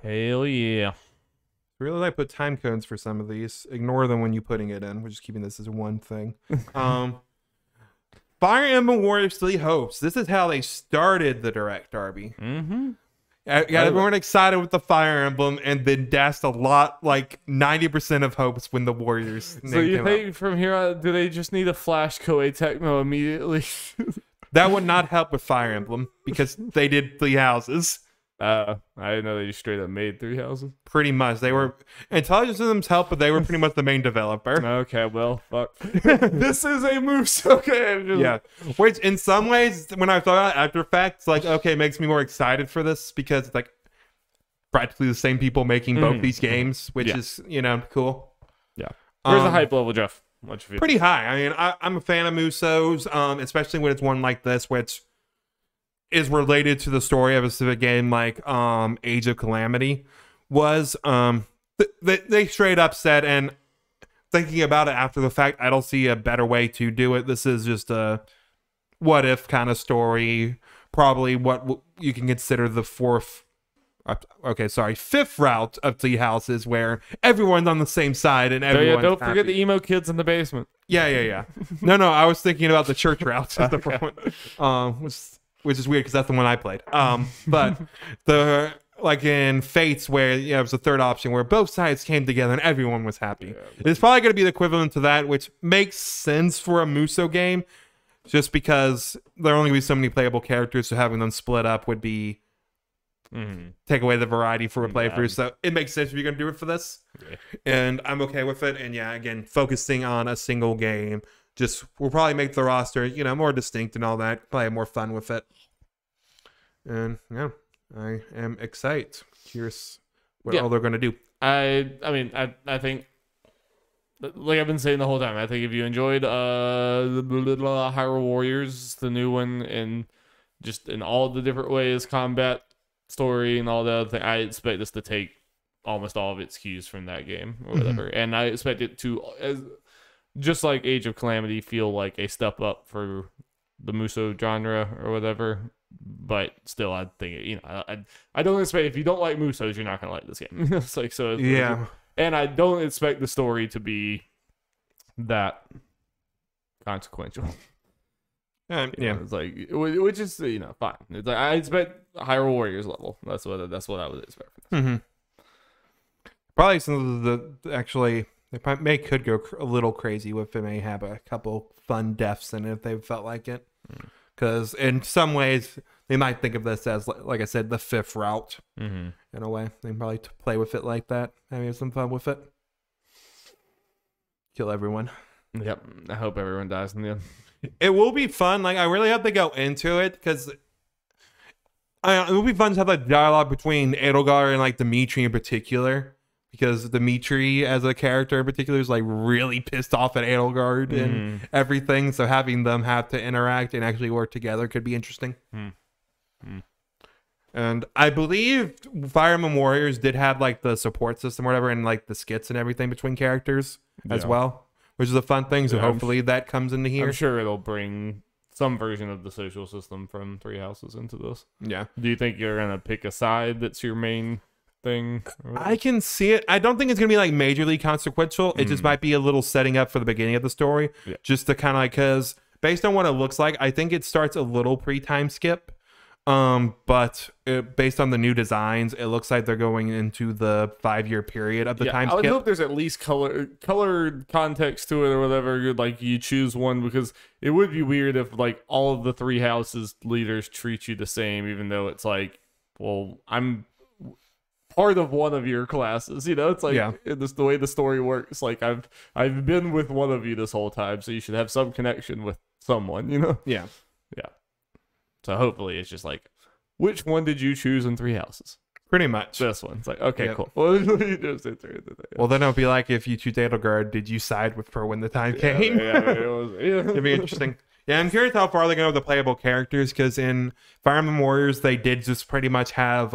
Hell yeah. Really like put time codes for some of these. Ignore them when you're putting it in. We're just keeping this as one thing. Fire Emblem Warriors 3 Hopes. This is how they started the Direct, Darby. Got everyone excited with the Fire Emblem, and then dashed a lot, like 90% of hopes when the Warriors. So you think from here on, do they just need a Flash Koei Tecmo immediately? That would not help with Fire Emblem because they did 3 houses. I didn't know they just straight up made 3 houses. Pretty much. They were Intelligent Systems helped, but they were pretty much the main developer. Okay, well, fuck. This is a Muso game. Yeah. Which in some ways, when I thought about After Effects, like, okay, it makes me more excited for this because it's like practically the same people making both these games, which is, cool. Yeah. Where's the hype level, Jeff? What you feel? Pretty high. I mean, I'm a fan of Muso's, especially when it's one like this, which is related to the story of a specific game like Age of Calamity was. They straight up said, and thinking about it after the fact, I don't see a better way to do it. This is just a what if kind of story. Probably what you can consider the fifth route of Tea Houses, where everyone's on the same side and everyone's don't happy. forget the emo kids in the basement. Yeah. No, I was thinking about the church route. Which is weird because that's the one I played. But the like in Fates, where it was the third option where both sides came together and everyone was happy. It's probably going to be the equivalent to that, which makes sense for a Muso game, just because there are only going to be so many playable characters, so having them split up would be take away the variety for a playthrough. So it makes sense if you're going to do it for this, and I'm okay with it. And yeah, again, focusing on a single game. We'll probably make the roster, more distinct and all that. Probably have more fun with it. And yeah, I am excited. Curious what all they're gonna do. I mean, I think, like I've been saying the whole time, I think if you enjoyed the Hyrule Warriors, the new one, and just in all the different ways, combat, story, and all the other things, I expect this to take almost all of its cues from that game or whatever. And I expect it to, just like Age of Calamity, feel like a step up for the Muso genre or whatever. But still, I think I don't expect, if you don't like Musos, you're not gonna like this game. It's like and I don't expect the story to be that consequential. It's like, which is fine. It's like I expect Hyrule Warriors level. That's what I would expect. Probably some of they probably could go a little crazy with it. May have a couple fun deaths in it if they felt like it. Because in some ways, they might think of this as, like I said, the fifth route. In a way, they can probably play with it like that. Maybe have some fun with it. Kill everyone. Yep. I hope everyone dies in the end. It will be fun. Like, I really hope they go into it, because it will be fun to have that dialogue between Edelgard and like Dimitri in particular. Because Dimitri as a character in particular is like really pissed off at Edelgard and everything. So having them have to interact and actually work together could be interesting. And I believe Fire Emblem Warriors did have like the support system or whatever, and like the skits and everything between characters as well, which is a fun thing. So hopefully that comes into here. I'm sure it'll bring some version of the social system from Three Houses into this. Yeah. Do you think you're gonna pick a side that's your main thing? I can see it. I don't think it's gonna be like majorly consequential. It just might be a little setting up for the beginning of the story, just to kind of like, because based on what it looks like, I think it starts a little pre-time skip. But based on the new designs, it looks like they're going into the 5-year period of the time skip. I would hope there's at least colored context to it or whatever. Like you choose one, because it would be weird if like all of the Three Houses leaders treat you the same, even though it's like, well, I'm part of one of your classes. It's like it's the way the story works. Like I've been with one of you this whole time, so you should have some connection with someone. Yeah. So hopefully it's just like, which one did you choose in Three Houses? Pretty much. This one. It's like, okay, cool. Well, then it'll be like, if you choose Edelgard, did you side with her when the time came? It'd be interesting. Yeah, I'm curious how far they're going with the playable characters, because in Fire Emblem Warriors, they did just pretty much have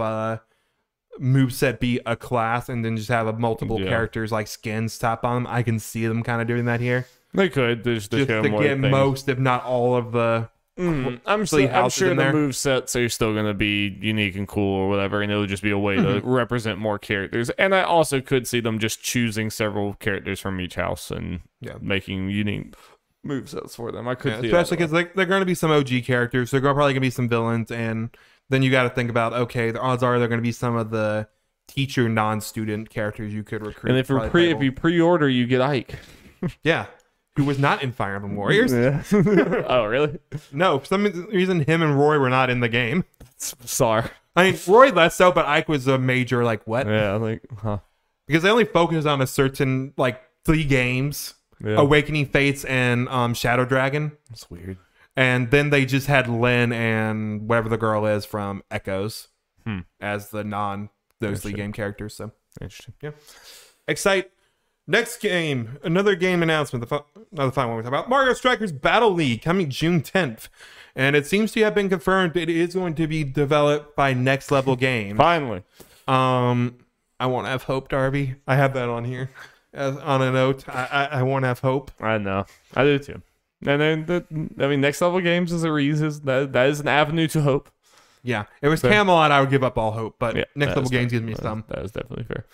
moveset be a class and then just have multiple characters like skins tap on them. I can see them kind of doing that here. They could. Just to get most, if not all of the... I'm sure the movesets are still going to be unique and cool or whatever, and it'll just be a way to represent more characters. And I also could see them just choosing several characters from each house and making unique movesets for them. I could see especially because they're going to be some OG characters. They're probably going to be some villains, and then you got to think about, okay, the odds are they're going to be some of the teacher non-student characters you could recruit. And if you pre-order, you get Ike. Yeah. Who was not in Fire Emblem Warriors. Oh, really? No, for some reason, him and Roy were not in the game. Sorry. I mean, Roy less so, but Ike was a major like what? Yeah, like, huh? Because they only focused on a certain like 3 games, Yeah. Awakening Fates and Shadow Dragon. That's weird. And then they just had Lynn and whatever the girl is from Echoes as the those 3 game characters. So Interesting. yeah. Excite. Next game, another game announcement. Another fun one we talk about. Mario Strikers Battle League coming June 10th. And it seems to have been confirmed it is going to be developed by Next Level Games. Finally. I won't have hope, Darby. I have that on here on a note. I won't have hope. I know. I do too. And then, Next Level Games is a reason. That is an avenue to hope. Yeah. If it was Camelot, I would give up all hope. But Yeah, Next Level Games gives me that some. That is definitely fair.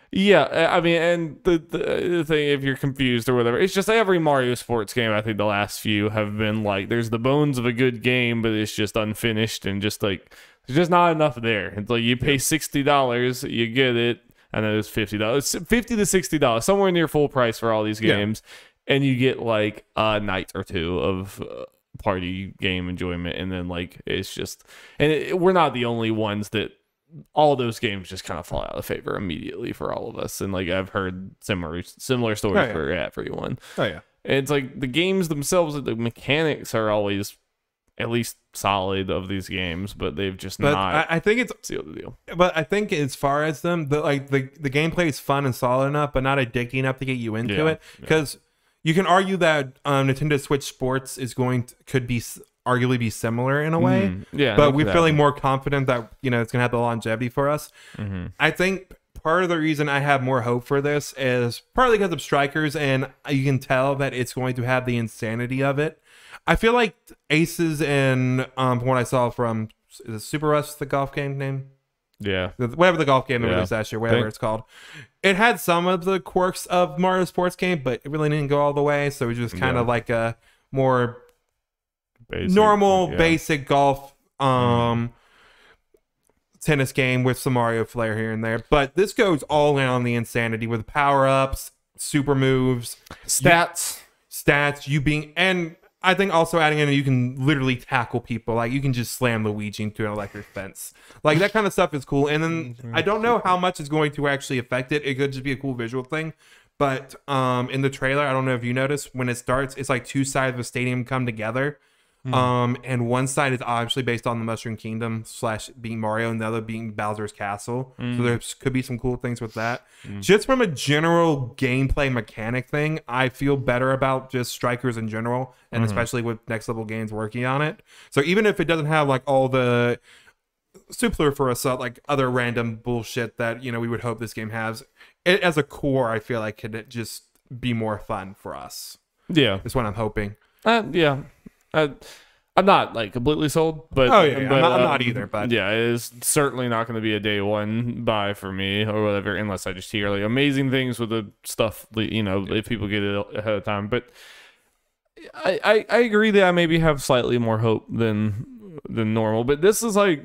Yeah, I mean, and the thing, if you're confused or whatever, it's just every Mario sports game, I think the last few have been like, there's the bones of a good game, but it's just unfinished and just like, there's just not enough there. It's like you pay $60, you get it, and then it's $50. $50 to $60, somewhere near full price for all these games, and you get like a night or 2 of party game enjoyment, and then like, it's just, and we're not the only ones that all those games just kind of fall out of favor immediately for all of us. And like I've heard similar stories for everyone. Oh yeah. And it's like the games themselves, the mechanics are always at least solid of these games, but they've just not. I think it's sealed the deal. But I think as far as them, the gameplay is fun and solid enough, but not addicting enough to get you into it. Because you can argue that Nintendo Switch Sports could be arguably be similar in a way, but we're feeling more confident that it's gonna have the longevity for us. I think part of the reason I have more hope for this is partly because of Strikers, and you can tell that it's going to have the insanity of it. I feel like Aces and from what I saw from is it Super Rush, the golf game name? Yeah, whatever the golf game that released last year, whatever it's called. It had some of the quirks of Mario Sports game, but it really didn't go all the way. So it was just kind of like a more basic golf tennis game with some Mario flair here and there. But this goes all in on the insanity with power-ups, super moves, stats, and I think also adding in you can literally tackle people. Like you can just slam Luigi into an electric fence. Like that kind of stuff is cool. And then I don't know how much is going to actually affect it. It could just be a cool visual thing. But in the trailer, I don't know if you noticed, when it starts, it's like 2 sides of a stadium come together. And one side is obviously based on the Mushroom Kingdom / being Mario, and the other being Bowser's Castle. So there could be some cool things with that. Just from a general gameplay mechanic thing, I feel better about just Strikers in general, and especially with Next Level Games working on it. So even if it doesn't have like all the super for us, like other random bullshit that we would hope this game has, it as a core, I feel like could just be more fun for us. Yeah, is what I'm hoping. I'm not like completely sold, but I'm not either. But yeah, it is certainly not going to be a day one buy for me or whatever, unless I just hear like amazing things with the stuff. If people get it ahead of time. But I agree that I maybe have slightly more hope than normal. But this is like,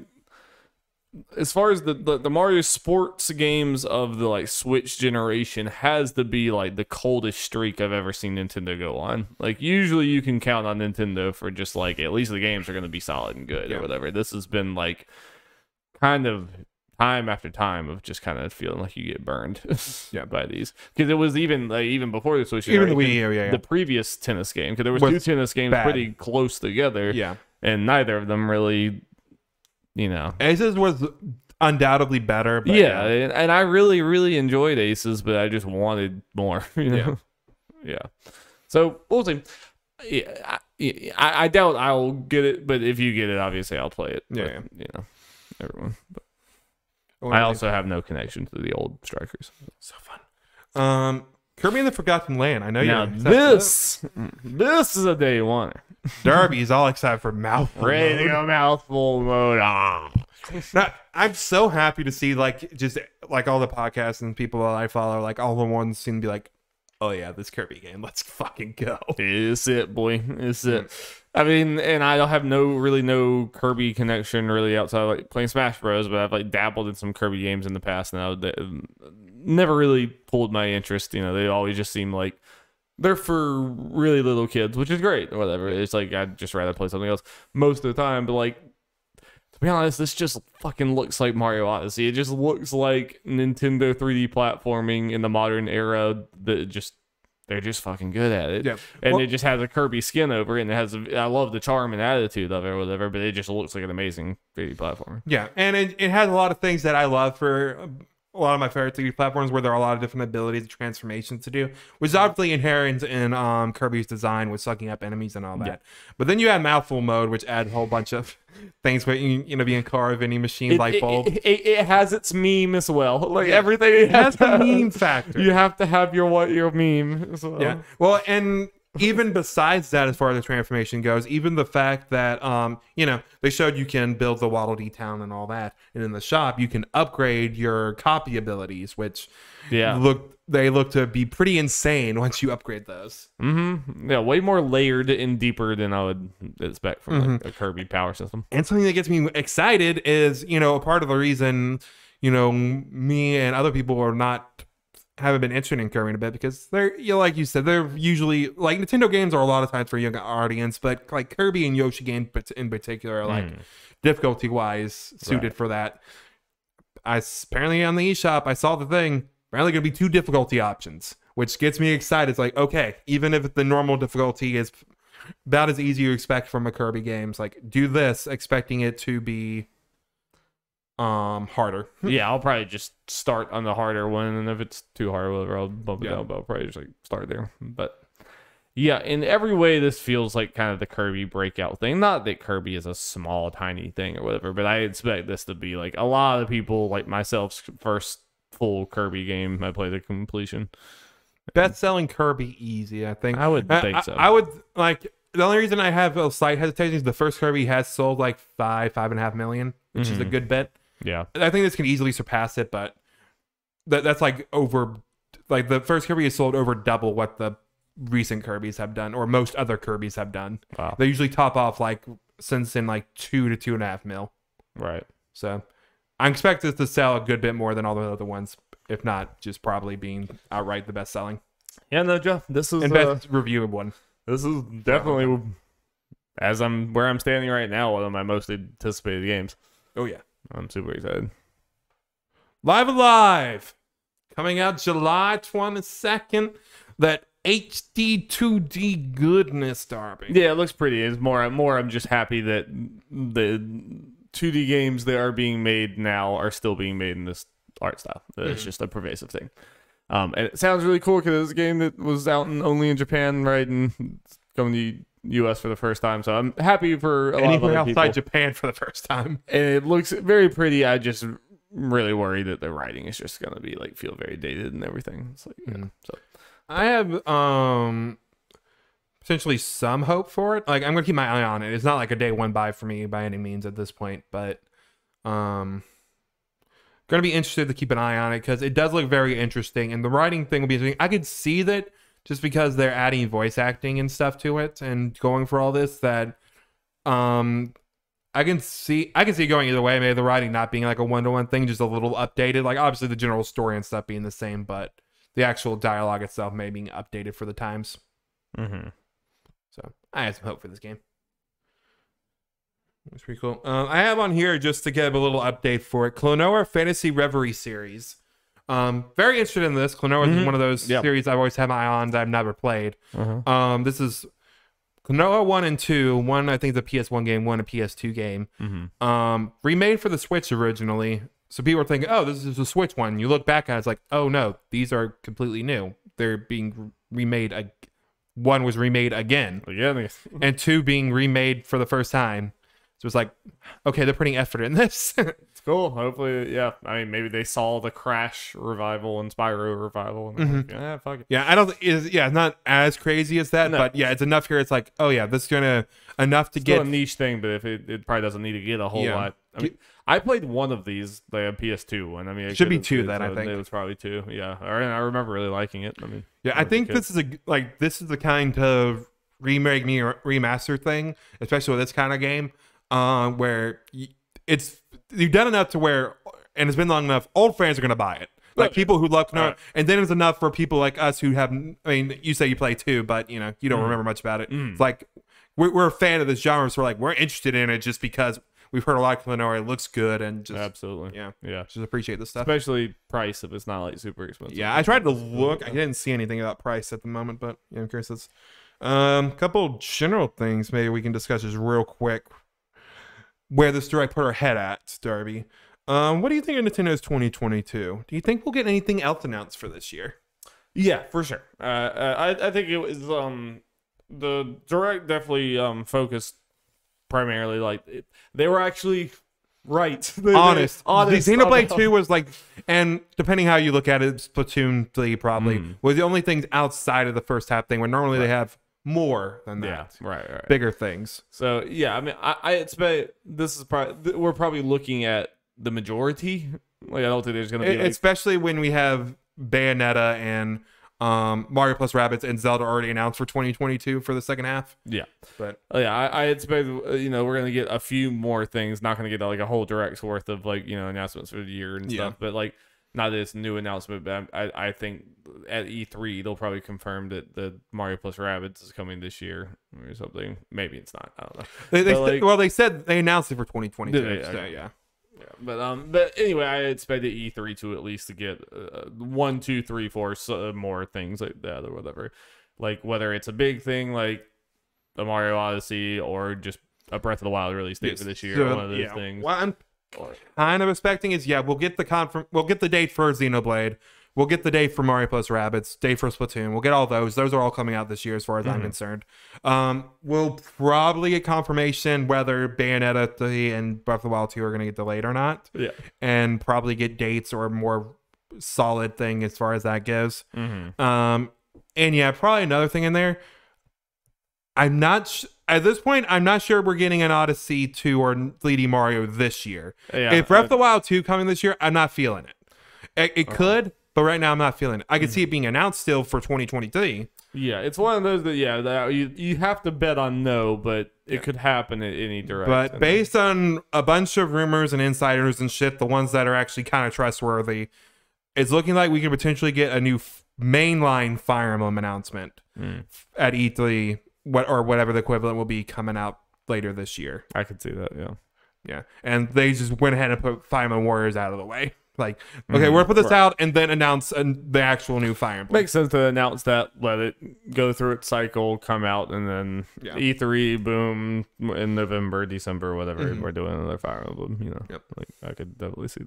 as far as the Mario sports games of the like Switch generation, has to be like the coldest streak I've ever seen Nintendo go on. Like usually you can count on Nintendo for just like at least the games are going to be solid and good or whatever. This has been like kind of time after time of just kind of feeling like you get burned by these, because it was even before the Switch, even the Wii U, the previous tennis game, because there was 2 tennis games pretty close together, and neither of them really. Aces was undoubtedly better. But and I really, really enjoyed Aces, but I just wanted more. So we'll see. I doubt I'll get it, but if you get it, obviously I'll play it. Everyone. But I also have no connection to the old Strikers. So fun. Kirby and the Forgotten Land. I know now this is a day one. Darby's all excited for mouthful ready to mode. go mouthful mode. Now, I'm so happy to see just all the podcasts and people that I follow, like all the ones seem to be like, oh yeah, this Kirby game, let's fucking go. It's it, boy. It's it. I mean, and I don't have no Kirby connection really outside of like playing Smash Bros, but I've like dabbled in some Kirby games in the past, and I never really pulled my interest. They always just seem like they're for really little kids, which is great or whatever. It's like I'd just rather play something else most of the time, but like to be honest, this just fucking looks like Mario Odyssey. It just looks like Nintendo 3D platforming in the modern era that they're just fucking good at it. Yeah. And it just has a Kirby skin over it, and I love the charm and attitude of it or whatever, but it just looks like an amazing 3D platformer. Yeah, and it has a lot of things that I love for a lot of my favorite 3D platforms, where there are a lot of different abilities and transformations to do, which is obviously inherent in Kirby's design with sucking up enemies and all that. Yeah. But then you add mouthful mode, which adds a whole bunch of things where you know, being car vending machine, light bulb. It has its meme as well. Like everything, it has the meme factor. You have to have your meme as well. Yeah. Well, and even besides that, as far as the transformation goes, even the fact that you know, they showed you can build the Waddle Dee town and all that, and in the shop you can upgrade your copy abilities, which look to be pretty insane once you upgrade those. Yeah, way more layered and deeper than I would expect from like, a Kirby power system. And something that gets me excited is, you know, a part of the reason, you know, me and other people haven't been interested in Kirby in a bit, because they're, you know, like you said, they're usually like, Nintendo games are a lot of times for a young audience, but like Kirby and Yoshi games in particular are like difficulty wise suited for that. Apparently on the eShop, I saw the thing. Apparently going to be 2 difficulty options, which gets me excited. It's like, okay, even if the normal difficulty is about as easy you expect from a Kirby game, it's like, do this expecting it to be harder. Yeah, I'll probably just start on the harder one, and if it's too hard or whatever, I'll bump it down, but I'll probably just like start there. But yeah, in every way this feels like kind of the Kirby breakout thing. Not that Kirby is a small tiny thing or whatever, but I expect this to be like a lot of people like myself's first full Kirby game I played to completion. Best-selling Kirby easy, I think. I would think so. I would like, the only reason I have a slight hesitation is the first Kirby has sold like 5.5 million, which is a good bit. Yeah, I think this can easily surpass it, but that's like over, like the first Kirby has sold over double what the recent Kirbys have done, or most other Kirbys have done. Wow. They usually top off like since in like 2 to 2.5 mil. Right. So I expect this to sell a good bit more than all the other ones, if not just probably being outright the best selling. Yeah, no, Jeff, this is and best reviewed one. This is definitely, where I'm standing right now, one of my most anticipated games. Oh yeah, I'm super excited. Live Alive, coming out July 22nd. That HD 2D goodness, Darby. Yeah, it looks pretty. It's more. I'm just happy that the 2D games that are being made now are still being made in this art style. It's just a pervasive thing. And it sounds really cool because it's a game that was out only in Japan, right, and it's coming to U.S. for the first time. So I'm happy for a lot of other people. Outside Japan for the first time. And it looks very pretty. I just really worry that the writing is just gonna be like feel very dated and everything. It's like so. I have potentially some hope for it. Like, I'm gonna keep my eye on it. It's not like a day one buy for me by any means at this point, but gonna be interested to keep an eye on it because it does look very interesting, and the writing thing will be interesting. I could see that just because they're adding voice acting and stuff to it and going for all this, that I can see it going either way. Maybe the writing not being like a one-to-one thing, just a little updated. Like, obviously the general story and stuff being the same, but the actual dialogue itself may be updated for the times. So I have some hope for this game. It's pretty cool. I have on here, just to give a little update for it, Klonoa Fantasy Reverie series. Very interested in this. Klonoa is one of those series I've always had my eye on that I've never played. This is Klonoa 1 and 2. One, I think, is a PS1 game, one a PS2 game. Remade for the Switch originally. So people are thinking, oh, this is a Switch one. You look back at it, it's like, oh no, these are completely new. They're being remade. One was remade again. And 2 being remade for the first time. So it's like, okay, they're putting effort in this. It's cool. Hopefully, yeah. I mean, maybe they saw the Crash revival and Spyro revival. And like, yeah, fuck it. Yeah, I don't think it's not as crazy as that, but yeah, it's enough here. It's like, oh yeah, this is enough to get a niche thing, but if it probably doesn't need to get a whole lot. I mean, I played one of these, the PS2 one. I mean, it should be 2 then. I think it was probably 2. Yeah, I remember really liking it. I mean, yeah, I think this is the kind of remake remaster thing, especially with this kind of game, where you've done enough to where, and it's been long enough, old fans are gonna buy it. Like people who love Klonoa, and then it's enough for people like us who have. I mean, you say you play 2, but you don't remember much about it. It's like we're a fan of this genre, so we're interested in it just because we've heard a lot of Lenore. It looks good, and just Absolutely. Yeah. just appreciate this stuff. Especially price if it's not like super expensive. Yeah, I tried to look. I didn't see anything about price at the moment, but yeah, I'm curious. It's couple general things maybe we can discuss just real quick. Where this direct put our head at, Darby. What do you think of Nintendo's 2022? Do you think we'll get anything else announced for this year? Yeah, for sure. I think it was the direct definitely focused primarily they were actually right. Honest. The honest. Xenoblade 2 was like, and depending how you look at it, Splatoon 3 probably was the only things outside of the first half thing where normally they have more than that. Yeah, right. Bigger things. So yeah, I mean, I expect this is probably we're probably looking at the majority. Like I don't think there's gonna be especially when we have Bayonetta and Mario plus Rabbids and Zelda already announced for 2022 for the second half. Yeah, but yeah, I expect we're gonna get a few more things. Not gonna get like a whole direct's worth of announcements for the year and stuff. But like not this new announcement, but I think at E3 they'll probably confirm that the Mario plus Rabbids is coming this year or something. Maybe it's not. I don't know. They said they announced it for 2022. So, yeah. But anyway, I expected E3 to at least to get 1, 2, 3, 4 more things like that or whatever. Like whether it's a big thing like the Mario Odyssey or just a Breath of the Wild release date for this year. So, one of those things. What I'm kind of expecting is we'll get the date for Xenoblade. We'll get the date for Mario plus Rabbids, date for Splatoon. We'll get all those. Those are all coming out this year as far as I'm concerned. We'll probably get confirmation whether Bayonetta 3 and Breath of the Wild 2 are going to get delayed or not. Yeah. And probably get dates or a more solid thing as far as that goes. And yeah, probably another thing in there. I'm not... At this point, I'm not sure we're getting an Odyssey 2 or 3D Mario this year. Yeah, if Breath of the Wild 2 coming this year, I'm not feeling it. It could... But right now, I'm not feeling it. I could see it being announced still for 2023. Yeah, it's one of those that you have to bet on no, but it could happen in any direction. But based on a bunch of rumors and insiders and shit, the ones that are actually kind of trustworthy, it's looking like we could potentially get a new mainline Fire Emblem announcement at E3, or whatever the equivalent will be coming out later this year. I could see that, yeah. And they just went ahead and put Fire Emblem Warriors out of the way. Like, okay, we're gonna put this out and then announce the actual new Fire Emblem. Makes sense to announce that, let it go through its cycle, come out, and then E3, boom, in November, December, whatever, we're doing another Fire Emblem. Like I could definitely see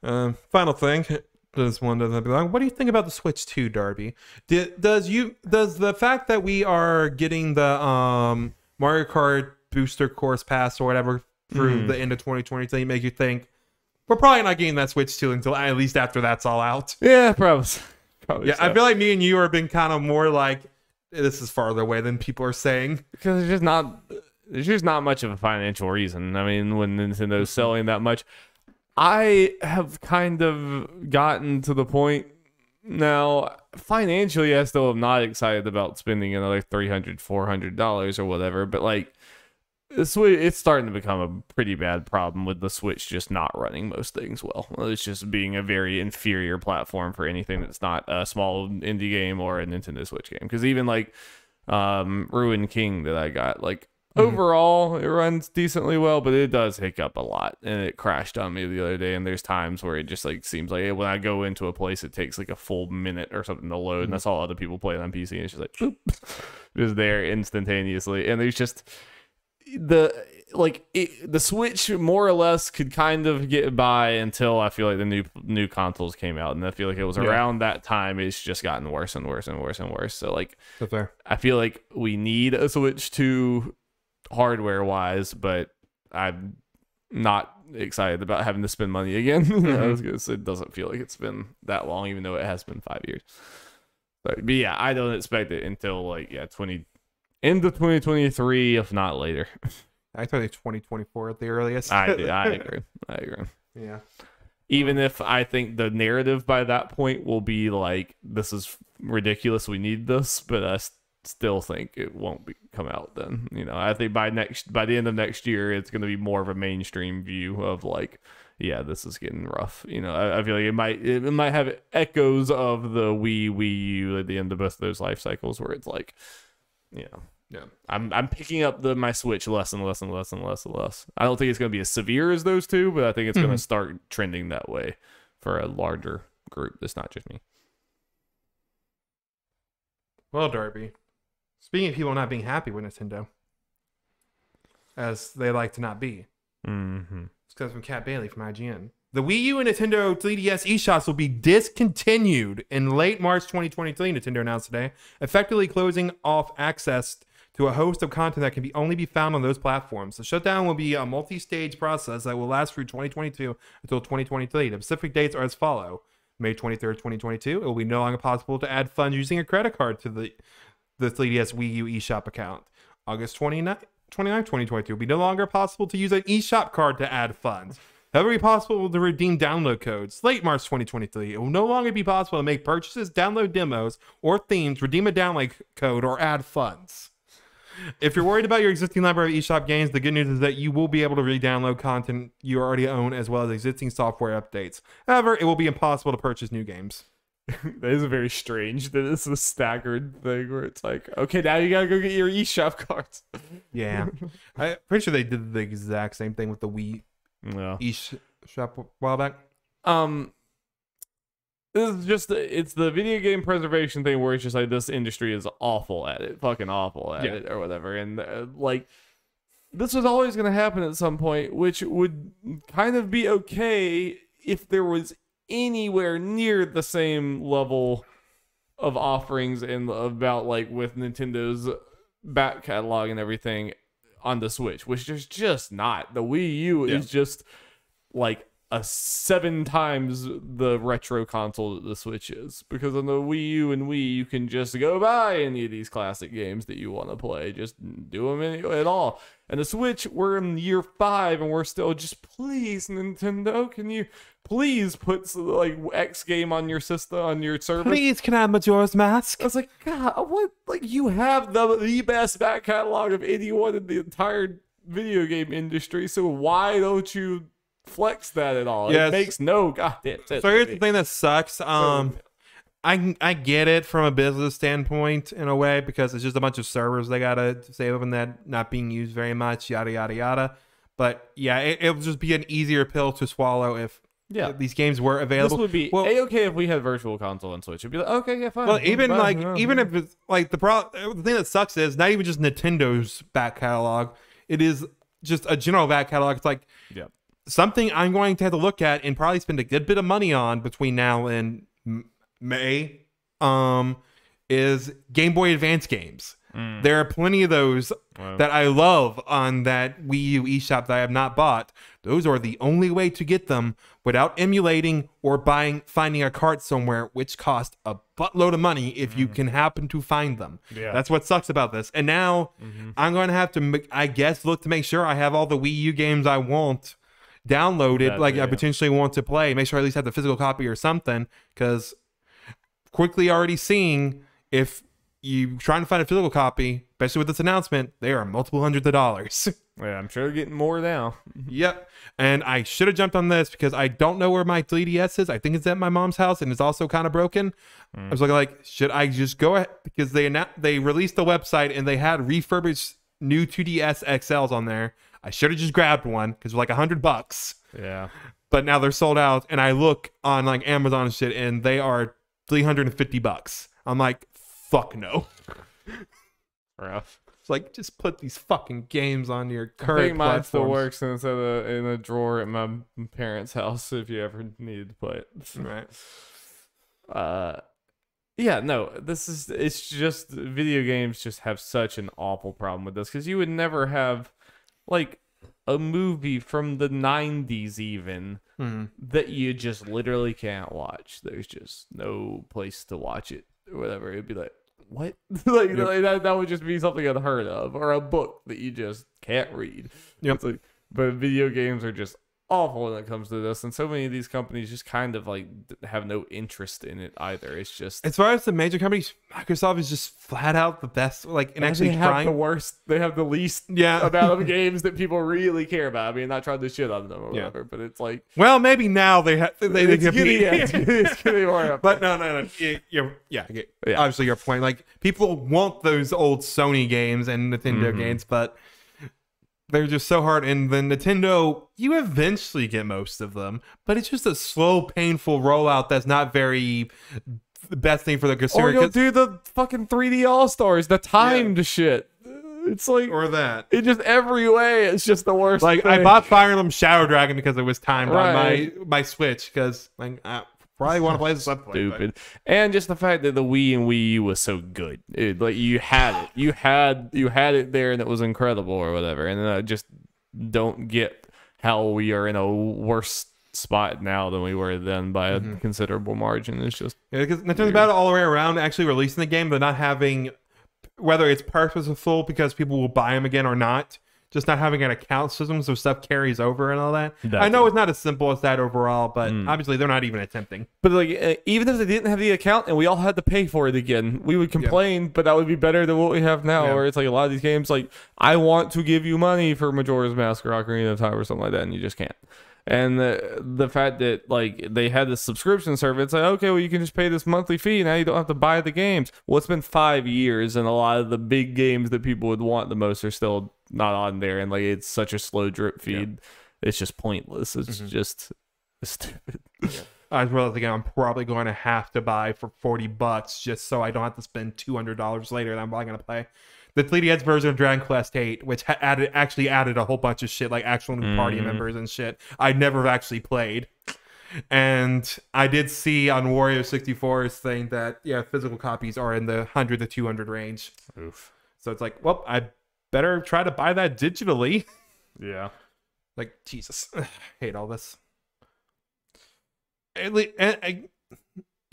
that. Final thing, this one doesn't belong. What do you think about the Switch 2, Darby? Does the fact that we are getting the Mario Kart Booster Course Pass or whatever through the end of 2023 make you think we're probably not getting that Switch 2 until at least after that's all out? Yeah, probably. Yeah, so. I feel like me and you have been kind of more like, this is farther away than people are saying. Because there's just not much of a financial reason. I mean, when Nintendo's selling that much, I have kind of gotten to the point now, financially, I still am not excited about spending another $300, $400 or whatever, but like, it's starting to become a pretty bad problem with the Switch just not running most things well. It's just being a very inferior platform for anything that's not a small indie game or a Nintendo Switch game. Because even like Ruin King that I got, like overall it runs decently well, but it does hiccup a lot, and it crashed on me the other day. And there's times where it just like seems like when I go into a place, it takes like a full minute or something to load, and that's all other people play on PC, and it's just like boop, just there instantaneously. And there's just the Switch more or less could kind of get by until I feel like the new consoles came out, and I feel like it was around that time it's just gotten worse and worse and worse and worse. So like, I feel like we need a Switch 2 hardware wise, but I'm not excited about having to spend money again. It doesn't feel like it's been that long, even though it has been 5 years. But yeah, I don't expect it until like end of 2023, if not later. I think 2024 at the earliest. I agree. Yeah. Even if I think the narrative by that point will be like, this is ridiculous, we need this, but I still think it won't come out then. I think by the end of next year, it's going to be more of a mainstream view of like, yeah, this is getting rough. I feel like it might have echoes of the Wii U at the end of both of those life cycles, where it's like, Yeah. I'm picking up my Switch less and less and less and less and less. I don't think it's going to be as severe as those two, but I think it's going to start trending that way for a larger group. That's not just me. Well, Darby, speaking of people not being happy with Nintendo, as they like to not be, it's because from Cat Bailey from IGN. The Wii U and Nintendo 3DS eShops will be discontinued in late March 2023, Nintendo announced today, effectively closing off access to a host of content that can only be found on those platforms. The shutdown will be a multi-stage process that will last through 2022 until 2023. The specific dates are as follow. May 23rd, 2022, it will be no longer possible to add funds using a credit card to the 3DS Wii U eShop account. August 29th, 2022, it will be no longer possible to use an eShop card to add funds. However, it will be possible to redeem download codes. Late March 2023, it will no longer be possible to make purchases, download demos, or themes, redeem a download code, or add funds. If you're worried about your existing library of eShop games, the good news is that you will be able to re-download content you already own as well as existing software updates. However, it will be impossible to purchase new games. That is very strange that it's a staggered thing where it's like, okay, now you gotta go get your eShop cards. Yeah. I'm pretty sure they did the exact same thing with the Wii eShop a while back. This is just it's the video game preservation thing where it's just like this industry is awful at it, fucking awful at it or whatever, and like this was always going to happen at some point, which would kind of be okay if there was anywhere near the same level of offerings and about like with Nintendo's back catalog and everything on the Switch, which there's just not. The Wii U is just like a 7 times the retro console that the Switch is, because on the Wii U and Wii you can just go buy any of these classic games that you want to play, just do them at all. And the Switch, we're in year 5 and we're still just, please Nintendo, can you please put like X game on your system, on your service? Please, can I have Majora's Mask? I was like, God, what? Like, you have the best back catalog of anyone in the entire video game industry, so why don't you flex that at all? Yes. It makes no goddamn sense. So here's the thing that sucks. I get it from a business standpoint in a way, because it's just a bunch of servers they gotta save up and that not being used very much, yada yada yada. But yeah, it would just be an easier pill to swallow if these games were available. This would be okay if we had Virtual Console and Switch. It'd be like, okay, yeah, fine. Well, even if it's like the thing that sucks is not even just Nintendo's back catalog. It is just a general back catalog. It's like something I'm going to have to look at and probably spend a good bit of money on between now and May is Game Boy Advance games. There are plenty of those that I love on that Wii U eShop that I have not bought. Those are the only way to get them without emulating or finding a cart somewhere, which cost a buttload of money if you can happen to find them. That's what sucks about this. And now I'm going to have to, I guess, look to make sure I have all the Wii U games I want downloaded, I potentially want to play. Make sure I at least have the physical copy or something, because quickly already seeing if you trying to find a physical copy, especially with this announcement, they are multiple hundreds of dollars. Yeah, I'm sure they're getting more now. Yep. And I should have jumped on this because I don't know where my 3DS is. I think it's at my mom's house and it's also kind of broken. I was like, should I just go ahead? Because they released the website and they had refurbished new 2DS XLs on there. I should have just grabbed one because they're like $100. Yeah. But now they're sold out, and I look on like Amazon and shit, and they are $350. I'm like, fuck no. Rough. It's like, just put these fucking games on your current I think mine still platforms. works, and it's in a drawer at my parents' house if you ever needed to play it. Right. Yeah, no, it's just video games just have such an awful problem with this, because you would never have like a movie from the 90s even that you just literally can't watch. There's just no place to watch it or whatever. It'd be like, what? like that would just be something unheard of, or a book that you just can't read. Yep. But video games are just awful when it comes to this, and so many of these companies just kind of like have no interest in it either. It's just, as far as the major companies, Microsoft is just flat out the best, like, and actually they have trying. the worst. They have the least amount of games that people really care about. I mean, not trying to shit on them or whatever, but it's like, well, maybe now they it's getting more up. But no. Obviously your point. Like, people want those old Sony games and Nintendo games, but they're just so hard. And the Nintendo, you eventually get most of them, but it's just a slow, painful rollout that's not very the best thing for the consumer. Or you'll do the fucking 3D All-Stars, the timed shit. It's like, or that. In just every way, it's just the worst. Like, thing. I bought Fire Emblem Shadow Dragon because it was timed on my Switch, because like, I probably want to play this stuff. Stupid. And just the fact that the Wii and Wii U was so good. Like, you had it. You had it there, and it was incredible or whatever. And I just don't get how we are in a worse spot now than we were then by a considerable margin. It's just, because Nintendo's about it all the way around, actually releasing the game, but not having, whether it's purposeful because people will buy them again or not, just not having an account system so stuff carries over and all that. Definitely. I know it's not as simple as that overall, but obviously they're not even attempting. But like, even if they didn't have the account and we all had to pay for it again, we would complain, but that would be better than what we have now, where it's like a lot of these games, like, I want to give you money for Majora's Mask or Ocarina of Time or something like that, and you just can't. And the fact that, like, they had this subscription service, it's like, okay, well, you can just pay this monthly fee, now you don't have to buy the games. Well, it's been 5 years, and a lot of the big games that people would want the most are still not on there, and like, it's such a slow drip feed. It's just pointless. It's just stupid. As well as, again, I'm probably going to have to buy for $40 just so I don't have to spend $200 later that I'm probably going to play. The 3DS version of Dragon Quest VIII, which actually added a whole bunch of shit, like actual new party members and shit I never have actually played. And I did see on Wario 64's thing that, physical copies are in the 100 to 200 range. Oof. So it's like, well, I better try to buy that digitally. Yeah. Like, Jesus. I hate all this.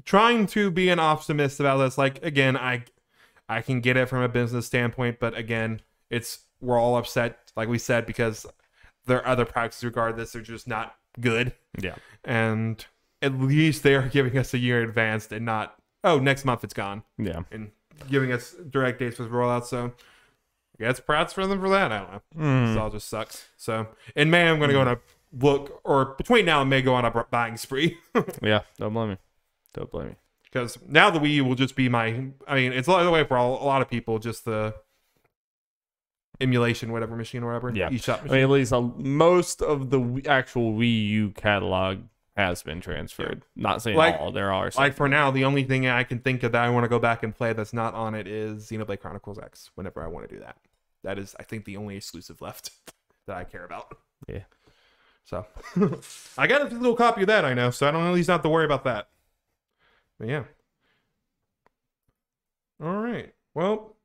Trying to be an optimist about this, like, again, I can get it from a business standpoint, but again, we're all upset, like we said, because there are other practices regarding this, they're just not good. Yeah. And at least they are giving us a year advanced and not, next month it's gone. Yeah. And giving us direct dates for the rollout, so I guess props for them for that. I don't know. This all just sucks. So in May, I'm going to go on a look, or between now and May, go on a buying spree. Yeah, don't blame me. Don't blame me. Because now the Wii U will just be it's the way for a lot of people, just the emulation, whatever machine or whatever. Yeah. eShop machine. I mean, at least most of the actual Wii U catalog has been transferred. Not saying all. There are some. Like, for now, the only thing I can think of that I want to go back and play that's not on it is Xenoblade Chronicles X, whenever I want to do that. That is, I think, the only exclusive left that I care about. Yeah. So, I got a little copy of that, I know, so I don't at least have to worry about that. But yeah. All right. Well,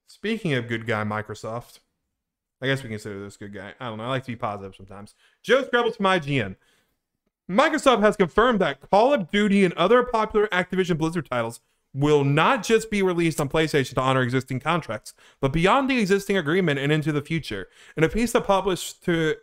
speaking of good guy Microsoft, I guess we consider this good guy. I don't know. I like to be positive sometimes. Joe Scrabbles from IGN. Microsoft has confirmed that Call of Duty and other popular Activision Blizzard titles will not just be released on PlayStation to honor existing contracts, but beyond the existing agreement and into the future. In a piece that published to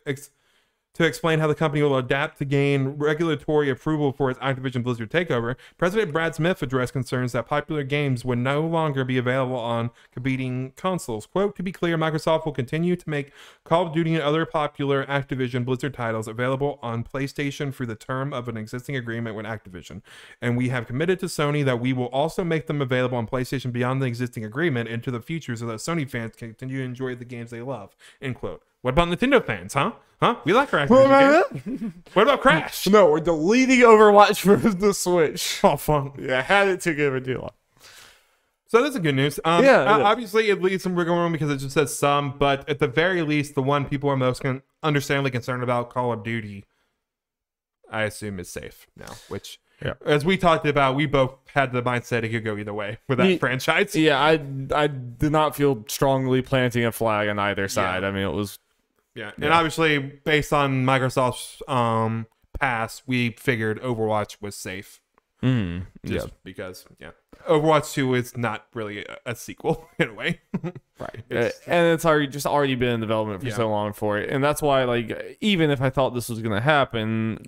explain how the company will adapt to gain regulatory approval for its Activision Blizzard takeover, President Brad Smith addressed concerns that popular games would no longer be available on competing consoles. Quote, to be clear, Microsoft will continue to make Call of Duty and other popular Activision Blizzard titles available on PlayStation through the term of an existing agreement with Activision. And we have committed to Sony that we will also make them available on PlayStation beyond the existing agreement into the future so that Sony fans can continue to enjoy the games they love. End quote. What about Nintendo fans, huh? We like our Activision games. What about Crash? No, we're deleting Overwatch for the Switch. Oh, fun. Yeah, I had it too good of a deal. So that's a good news. Obviously, it leads some wiggle room because it just says some, but at the very least, the one people are most understandably concerned about, Call of Duty, I assume is safe now, which... Yeah. As we talked about, we both had the mindset it could go either way with that franchise. Yeah, I did not feel strongly planting a flag on either side. I mean, it was... Yeah, and obviously, based on Microsoft's past, we figured Overwatch was safe. Just because, Overwatch 2 is not really a sequel in a way. Right. And it's already been in development for so long for it. And that's why, like, even if I thought this was going to happen,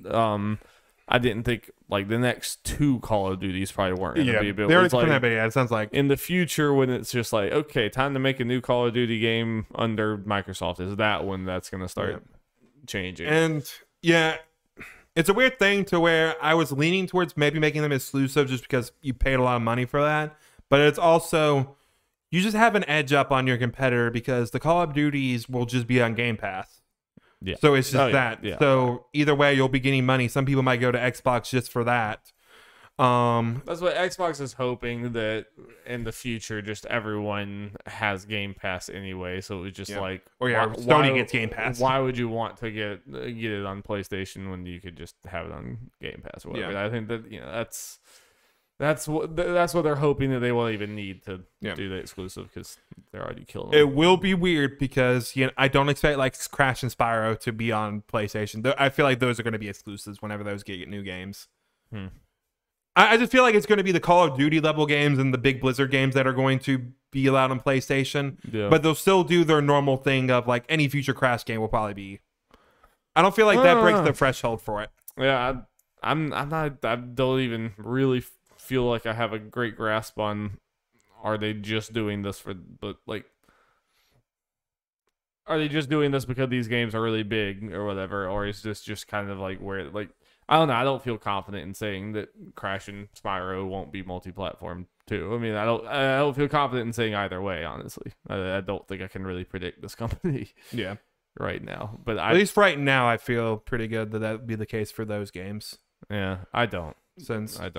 I didn't think, like, the next 2 Call of Duties probably weren't going to be built. They're like, it sounds like. In the future, when it's just like, okay, time to make a new Call of Duty game under Microsoft, is that when that's going to start changing? And, it's a weird thing to where I was leaning towards maybe making them exclusive just because you paid a lot of money for that. But it's also, you just have an edge up on your competitor because the Call of Duties will just be on Game Pass. Yeah. So it's just that. Yeah. So either way, you'll be getting money. Some people might go to Xbox just for that. That's what Xbox is hoping, that in the future, just everyone has Game Pass anyway. So it was just like, Sony gets Game Pass. Why would you want to get it on PlayStation when you could just have it on Game Pass or whatever? Yeah. I think that that's what they're hoping, that they won't even need to do the exclusive because they're already killing them. It will be weird because I don't expect like Crash and Spyro to be on PlayStation. I feel like those are going to be exclusives whenever those get new games. I just feel like it's going to be the Call of Duty level games and the big Blizzard games that are going to be allowed on PlayStation. Yeah. But they'll still do their normal thing of like any future Crash game will probably be. I don't feel like that breaks the threshold for it. Yeah, I'm not. I don't even really feel like I have a great grasp on. Are they just doing this are they just doing this because these games are really big or whatever, or is this just kind of like where like. I don't know. I don't feel confident in saying that Crash and Spyro won't be multi-platform too. I mean, I don't feel confident in saying either way. Honestly, I don't think I can really predict this company. Right now, but at least right now, I feel pretty good that would be the case for those games. Yeah, I don't. Since they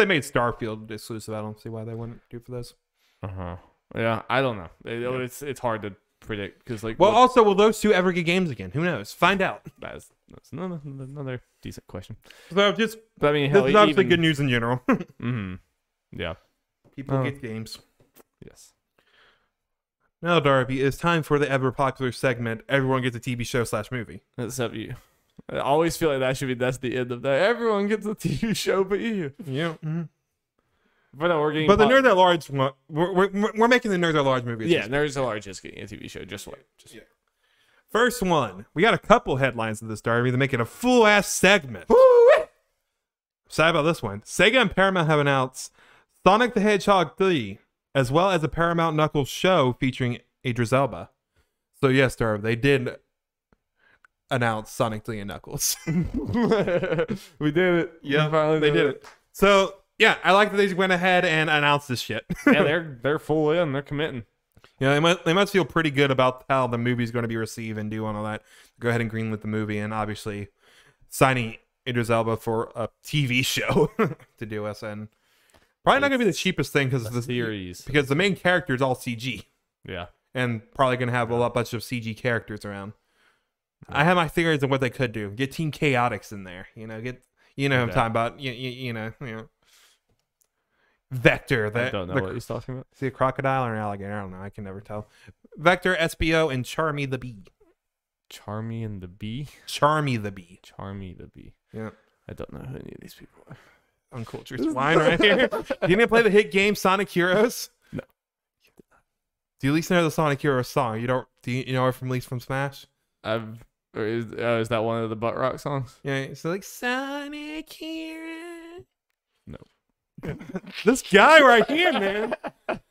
made Starfield exclusive, I don't see why they wouldn't do for those. Yeah, I don't know. It's hard to predict because like. Well, also, will those 2 ever get games again? Who knows? Find out. That's another decent question. So this is obviously good news in general. Yeah. People get games. Yes. Now, Darby, it's time for the ever popular segment. Everyone gets a TV show / movie. Except you. I always feel like that's the end of that. Everyone gets a TV show, but you. Yeah. But no, we're getting. But the Nerds at Large one, we're making the Nerds at Large movie. Yeah, Nerds at Large is getting a TV show. Just wait. First one, we got a couple headlines of this, Darby. They're making a full ass segment. Sad about this one. Sega and Paramount have announced Sonic the Hedgehog 3, as well as a Paramount Knuckles show featuring Idris Elba. So yes, Darby, they did announce Sonic 3 and Knuckles. We did it. Yeah, they did it. So yeah, I like that they went ahead and announced this shit. Yeah, they're full in. They're committing. Yeah, they must feel pretty good about how the movie's going to be received and do all that. Go ahead and greenlit the movie, and obviously signing Idris Elba for a TV show to do us. And probably not going to be the cheapest thing because the series, because the main character is all CG. Yeah, and probably going to have a bunch of CG characters around. Yeah. I have my theories on what they could do. Get Team Chaotix in there. What I'm talking about. You know. Vector. I don't know what he's talking about. See a crocodile or an alligator? I don't know. I can never tell. Vector, SBO, and Charmy the Bee. Charmy and the Bee? Charmy the Bee. Charmy the Bee. Yeah. I don't know who any of these people are. Uncultured swine right here. You didn't play the hit game Sonic Heroes? No. Do you at least know the Sonic Heroes song? Do you know it from Least from Smash? Is that one of the Butt Rock songs? Yeah, it's like Sonic Heroes. No. This guy right here, man.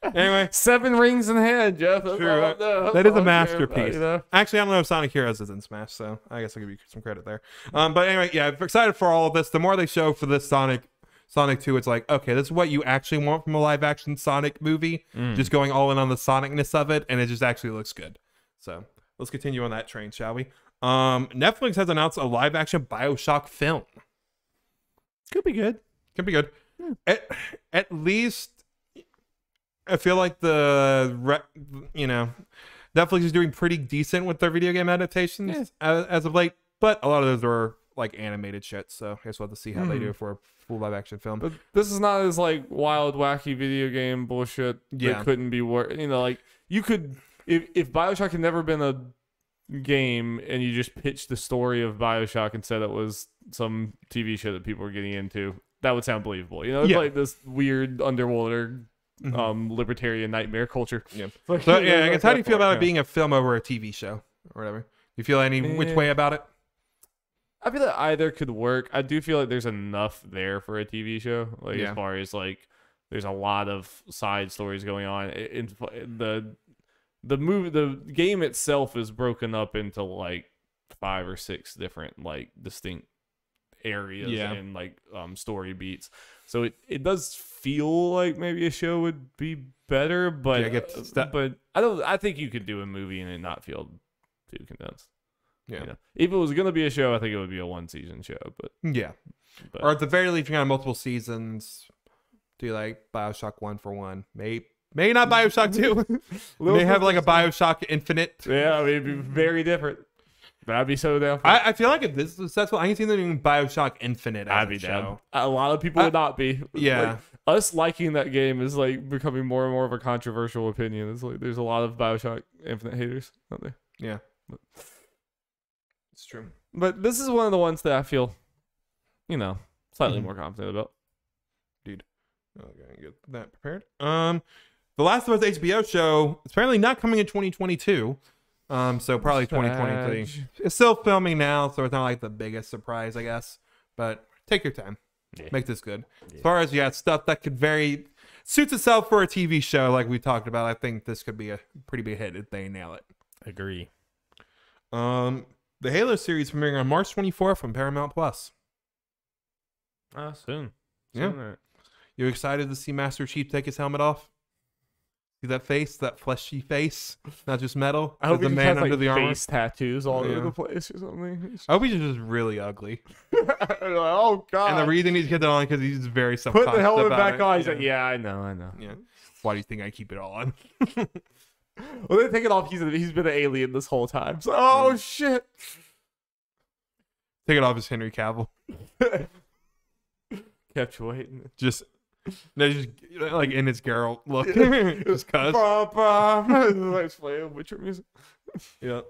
Anyway, 7 rings in hand, Jeff. That's true. That is a masterpiece. Actually, I don't know if Sonic Heroes is in Smash, so I guess I'll give you some credit there. But anyway, yeah, I'm excited for all of this. The more they show for this Sonic 2, it's like, okay, this is what you actually want from a live action Sonic movie. Just going all in on the Sonicness of it, and it just actually looks good. So let's continue on that train, shall we? Netflix has announced a live action BioShock film. Could be good. At least I feel like Netflix is doing pretty decent with their video game adaptations as of late, but a lot of those are like animated shit, so I guess we'll have to see how they do it for a full live action film. But this is not as like wild, wacky video game bullshit that couldn't be like you could if BioShock had never been a game and you just pitched the story of BioShock and said it was some TV show that people were getting into, that would sound believable. You know, it's like this weird underwater libertarian nightmare culture. Yeah. Like, So yeah, I guess how do you feel about it being a film over a TV show or whatever? You feel any which way about it? I feel that either could work. I do feel like there's enough there for a TV show. Like Yeah. as far as like, there's a lot of side stories going on. The game itself is broken up into like 5 or 6 different like distinct areas and like story beats. So it does feel like maybe a show would be better, but I think you could do a movie and it not feel too condensed. Yeah. You know? If it was gonna be a show, I think it would be a 1-season show. But or at the very least, you got multiple seasons. Do like BioShock 1 for 1, maybe not BioShock 2. May have like a BioShock Infinite. Yeah, I mean, it'd be very different. But I'd be so down. I feel like if this is successful, I can see them doing BioShock Infinite. I'd be down. A lot of people would not be. Yeah. Like, us liking that game is like becoming more and more of a controversial opinion. It's like there's a lot of BioShock Infinite haters out there. Yeah. It's true. But this is one of the ones that I feel, slightly more confident about. Dude. Okay, get that prepared. The Last of Us HBO show is apparently not coming in 2022. So probably 2023. It's still filming now, so it's not like the biggest surprise, I guess. But take your time. Yeah. Make this good. Yeah. As far as stuff that could suits itself for a TV show like we talked about, I think this could be a pretty big hit if they nail it. Agree. The Halo series premiering on March 24th from Paramount Plus. Soon. Yeah. You excited to see Master Chief take his helmet off? See that face, that fleshy face, not just metal. I hope the man has, under like, the armor. Face tattoos all over the place or something. I hope he's just really ugly. Oh god! And the reason he's kept it on because he's very self-conscious. Put the helmet about back on. He's like, yeah, I know. Yeah. Why do you think I keep it on? Well, they take it off. He's been an alien this whole time. So, oh shit! Take it off as Henry Cavill. Kept you waiting. Just like in his Geralt look. Just cuz. Like playing Witcher music. Yeah.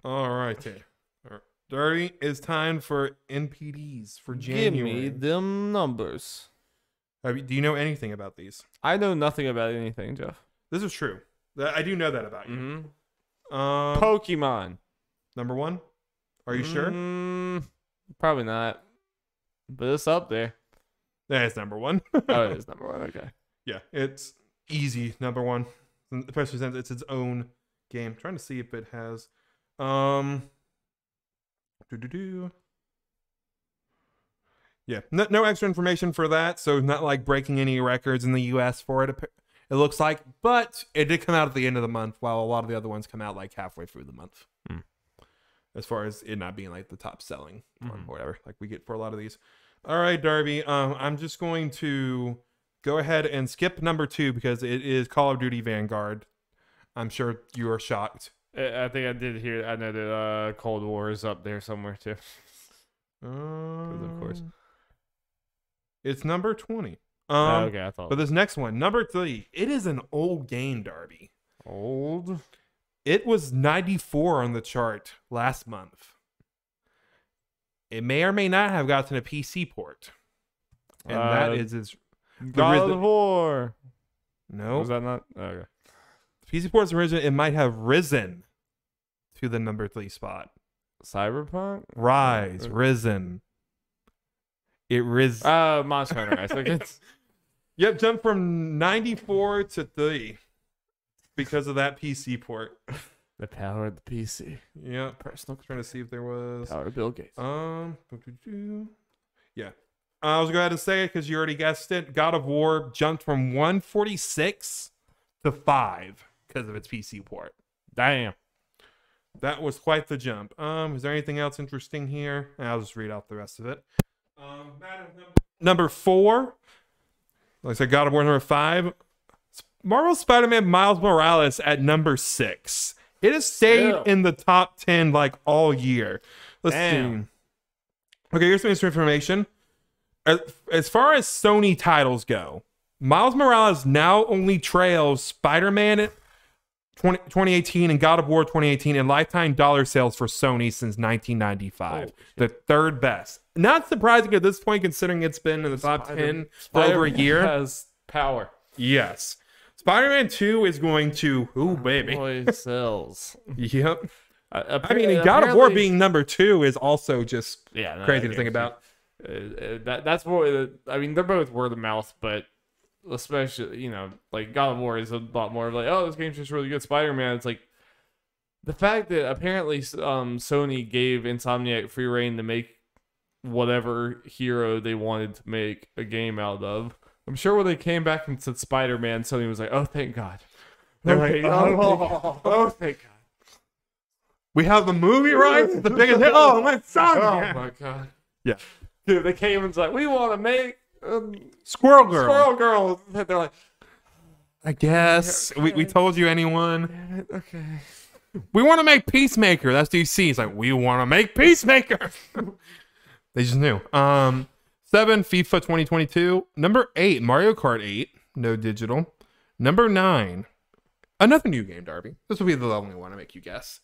All right. Darby, it's time for NPDs for January. Give me them numbers. Do you know anything about these? I know nothing about anything, Jeff. This is true. I do know that about you. Mm-hmm. Pokemon. Number 1? Are you sure? Probably not. But it's up there. Yeah, it's number 1. Oh, it is number 1. Okay. Yeah, it's easy number 1, especially since it's its own game. I'm trying to see if it has. Yeah, no extra information for that, so not like breaking any records in the U.S. for it. It looks like, but it did come out at the end of the month, while a lot of the other ones come out like halfway through the month. As far as it not being like the top selling one or whatever, like we get for a lot of these. All right, Darby. I'm just going to go ahead and skip number 2 because it is Call of Duty Vanguard. I'm sure you are shocked. I think I did hear. I know that Cold War is up there somewhere too. Of course, it's number 20. Okay, I thought. But this next one, number 3, it is an old game, Darby. Old. It was 94 on the chart last month. It may or may not have gotten a PC port. And that is God of War. No. Was that not? Okay. PC port's original, it might have risen to the number 3 spot. Cyberpunk? Risen. It ris. Monster Hunter Rise. Okay. Yep, jumped from 94 to 3 because of that PC port. The power of the PC. Yeah, personal. Trying to see if there was power of Bill Gates. Yeah. I was going to say it because you already guessed it. God of War jumped from 146 to 5 because of its PC port. Damn. That was quite the jump. Is there anything else interesting here? I'll just read out the rest of it. Number 4. Like I said, God of War number 5. Marvel Spider-Man Miles Morales at number 6. It has stayed in the top 10 like all year. Let's see. Okay, here's some information. As far as Sony titles go, Miles Morales now only trails Spider-Man 2018 and God of War 2018 and lifetime dollar sales for Sony since 1995. The third best. Not surprising at this point, considering it's been in the top 10 for over a year. Has power. Yes. Spider-Man 2 is going to... Ooh, baby. Boy, sells. Yep. I mean, and God of War being number 2 is also just crazy to think about. That's more... I mean, they're both word of mouth, but... Especially, you know, like God of War is a lot more of like, oh, this game's just really good. Spider-Man, it's like the fact that apparently Sony gave Insomniac free reign to make whatever hero they wanted to make a game out of. I'm sure when they came back and said Spider-Man, Sony was like, oh, thank God. They're like, oh, thank God. We have the movie rights, the biggest hit. Oh, my son. Oh, my God. Yeah. Dude, they came and was like, we want to make Squirrel Girl. Squirrel Girl. They're like, I guess. Okay. We told you, anyone. Okay. We want to make Peacemaker. That's DC. It's like, we want to make Peacemaker. They just knew. 7, FIFA 2022. Number 8, Mario Kart 8. No digital. Number 9, another new game, Darby. This will be the only one to make you guess.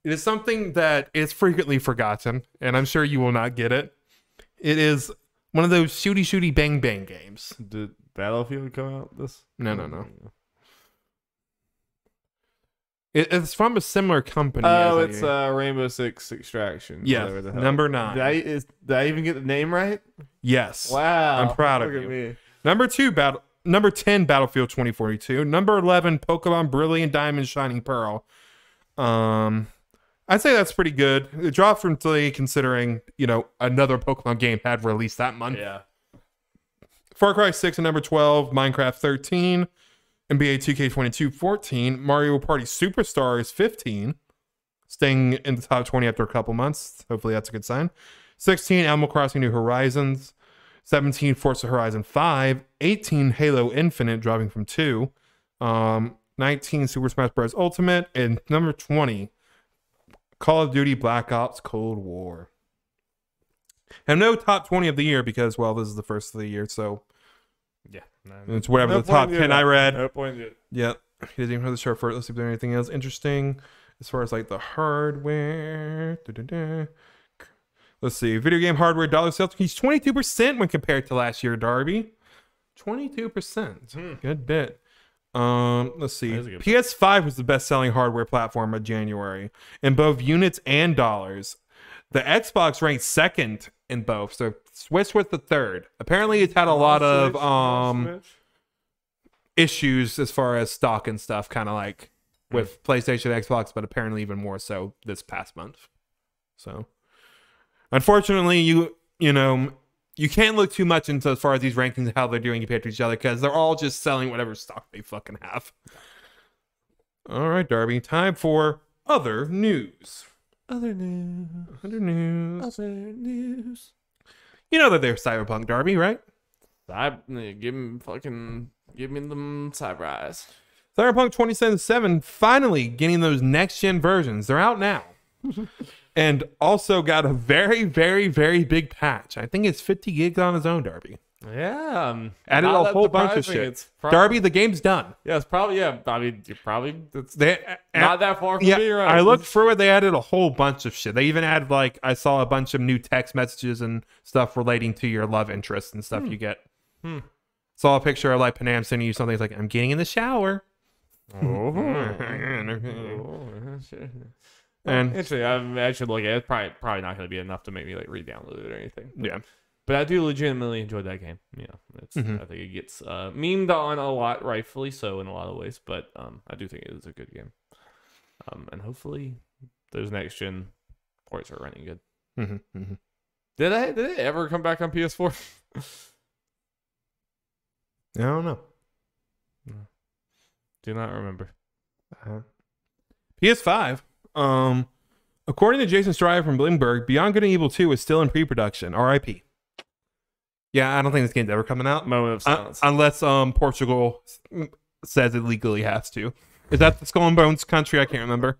It is something that is frequently forgotten, and I'm sure you will not get it. It is one of those shooty bang bang games. Did Battlefield come out this? No. It's from a similar company. Oh, it's Rainbow Six Extraction. Yeah, number 9. Did I even get the name right? Yes. Wow. I'm proud of you. Number 10, Battlefield 2042. Number 11, Pokemon Brilliant Diamond Shining Pearl. I'd say that's pretty good. It dropped from 3 considering, you know, another Pokemon game had released that month. Yeah. Far Cry 6 and number 12, Minecraft 13, NBA 2K22 14, Mario Party Superstars 15, staying in the top 20 after a couple months. Hopefully that's a good sign. 16, Animal Crossing New Horizons. 17, Forza Horizon 5. 18, Halo Infinite, dropping from 2. 19, Super Smash Bros. Ultimate. And number 20, Call of Duty Black Ops Cold War. And no top 20 of the year because, well, this is the first of the year, so yeah, it's whatever the top 10 I read. No point yet. Yeah, he doesn't even have the show for it. Let's see if there's anything else interesting as far as like the hardware. Let's see, video game hardware dollar sales. He's 22% when compared to last year, Darby. 22%. Good bit. Let's see. PS5 was the best-selling hardware platform of January in both units and dollars. The Xbox ranked second in both, so Switch was the third. Apparently, it's had a lot of issues as far as stock and stuff, kind of like with PlayStation, Xbox, but apparently even more so this past month. So, unfortunately, you know. You can't look too much into as far as these rankings and how they're doing compared to each other because they're all just selling whatever stock they fucking have. All right, Darby. Time for other news. Other news. You know that they're Cyberpunk, Darby, right? Give me them cyber eyes. Cyberpunk 2077 finally getting those next-gen versions. They're out now. And also got a very, very, very big patch. I think it's 50 gigs on its own, Darby. Yeah. Added a whole bunch of shit. Darby, the game's done. Yeah, it's probably, yeah. I mean, it's not that far from me, right? I looked through it. They added a whole bunch of shit. They even added, like, I saw a bunch of new text messages and stuff relating to your love interest and stuff you get. Saw a picture of, like, Panam sending you something. It's like, I'm getting in the shower. And actually, I should look at it. It's probably not going to be enough to make me like re-download it or anything. Yeah, but I do legitimately enjoy that game. Yeah, it's I think it gets memed on a lot, rightfully so in a lot of ways. But I do think it is a good game. And hopefully those next gen ports are running good. Did it ever come back on PS4? I don't know. Do not remember. PS5. According to Jason Schreier from Bloomberg, Beyond Good and Evil 2 is still in pre-production. RIP. Yeah, I don't think this game's ever coming out. Moment of silence. Unless Portugal says it legally has to. Is that the Skull and Bones country? I can't remember.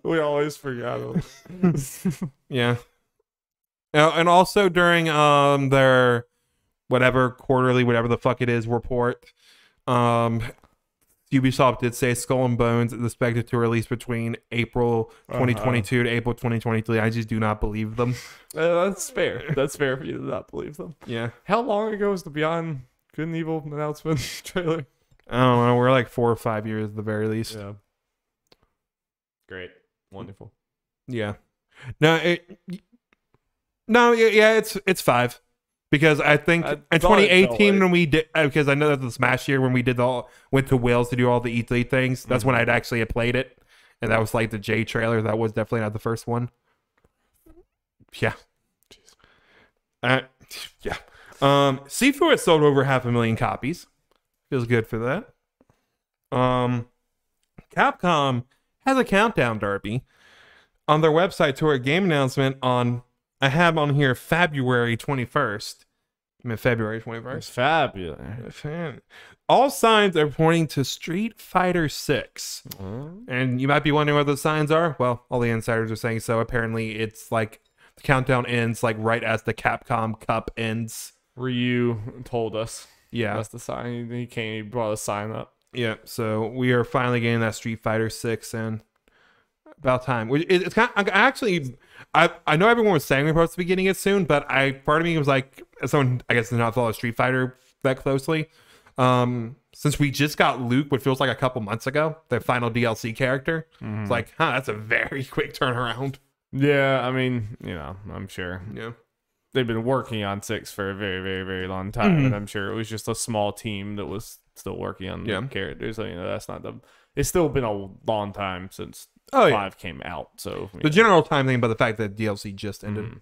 We always forgot it. Yeah. And also during their whatever quarterly, whatever the fuck it is, report, Ubisoft did say Skull and Bones is expected to release between April 2022 to April 2023. I just do not believe them. That's fair. That's fair for you to not believe them. Yeah. How long ago was the Beyond Good and Evil announcement trailer? I don't know. We're like 4 or 5 years at the very least. Yeah. Great. Wonderful. Yeah. No, it's 5. Because I think in 2018 when we did, because I know that the Smash year when we went to Wales to do all the E3 things, that's when I'd actually had played it. And that was like the J trailer. That was definitely not the first one. Yeah. Yeah. Sifu has sold over 500,000 copies. Feels good for that. Capcom has a countdown, Darby, on their website to a game announcement on, I have on here February 21st. I mean, February 21st. It's fabulous. All signs are pointing to Street Fighter 6. And you might be wondering what those signs are. Well, all the insiders are saying so. Apparently, it's like the countdown ends like right as the Capcom Cup ends. Ryu told us. Yeah. That's the sign. He brought a sign up. Yeah, so we are finally getting that Street Fighter 6 and about time. It's kind of, I know everyone was saying we're supposed to be getting it soon, but part of me was like, as someone I guess does not follow Street Fighter that closely, since we just got Luke, what feels like a couple months ago, the final DLC character. It's like, that's a very quick turnaround. Yeah, I mean, I'm sure. Yeah. They've been working on 6 for a very, very, very long time, and I'm sure it was just a small team that was still working on the characters. So, that's not the. It's still been a long time since 5 came out. So the general time thing about the fact that DLC just ended.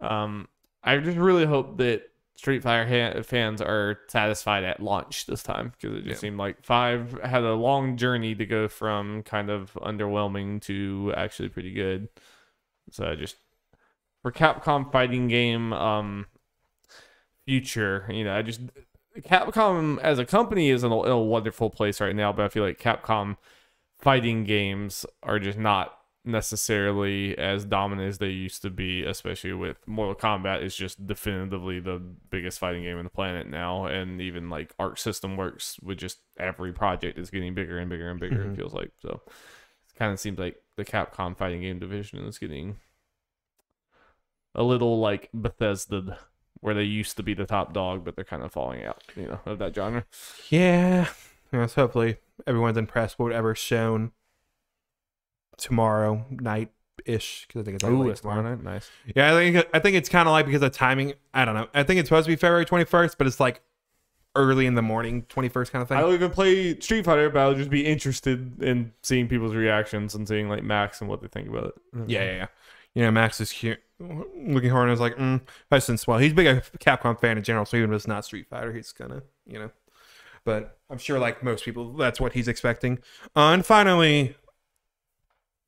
I just really hope that Street Fighter fans are satisfied at launch this time, because it just seemed like 5 had a long journey to go from kind of underwhelming to actually pretty good. So for Capcom fighting game future, Capcom as a company is in a wonderful place right now, but I feel like Capcom fighting games are just not necessarily as dominant as they used to be, especially with Mortal Kombat is just definitively the biggest fighting game on the planet now, and even like Arc System Works with just every project is getting bigger and bigger and bigger, it feels like. So it kind of seems like the Capcom fighting game division is getting a little like Bethesda, where they used to be the top dog, but they're kind of falling out, of that genre. Yeah. Yes, hopefully everyone's impressed with whatever's shown tomorrow night-ish, because I think it's tomorrow night. Nice. Yeah, I think it's kind of like, because of timing, I don't know. I think it's supposed to be February 21st, but it's like early in the morning, 21st kind of thing. I don't even play Street Fighter, but I'll just be interested in seeing people's reactions and seeing like Max and what they think about it. Yeah. Max is here looking hard, and I was like, well, he's a big Capcom fan in general, so even if it's not Street Fighter, he's gonna, but I'm sure like most people, that's what he's expecting. And finally,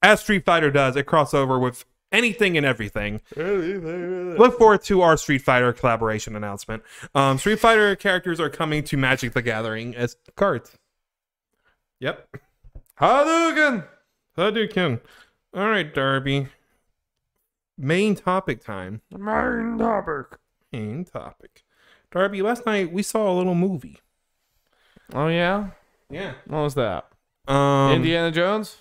as Street Fighter does, it crosses over with anything and everything. Look forward to our Street Fighter collaboration announcement. Street Fighter characters are coming to Magic the Gathering as cards. Yep. Hadouken! All right, Darby. Main topic time. Main topic. Darby, last night we saw a little movie. Oh, yeah? Yeah. What was that? Indiana Jones?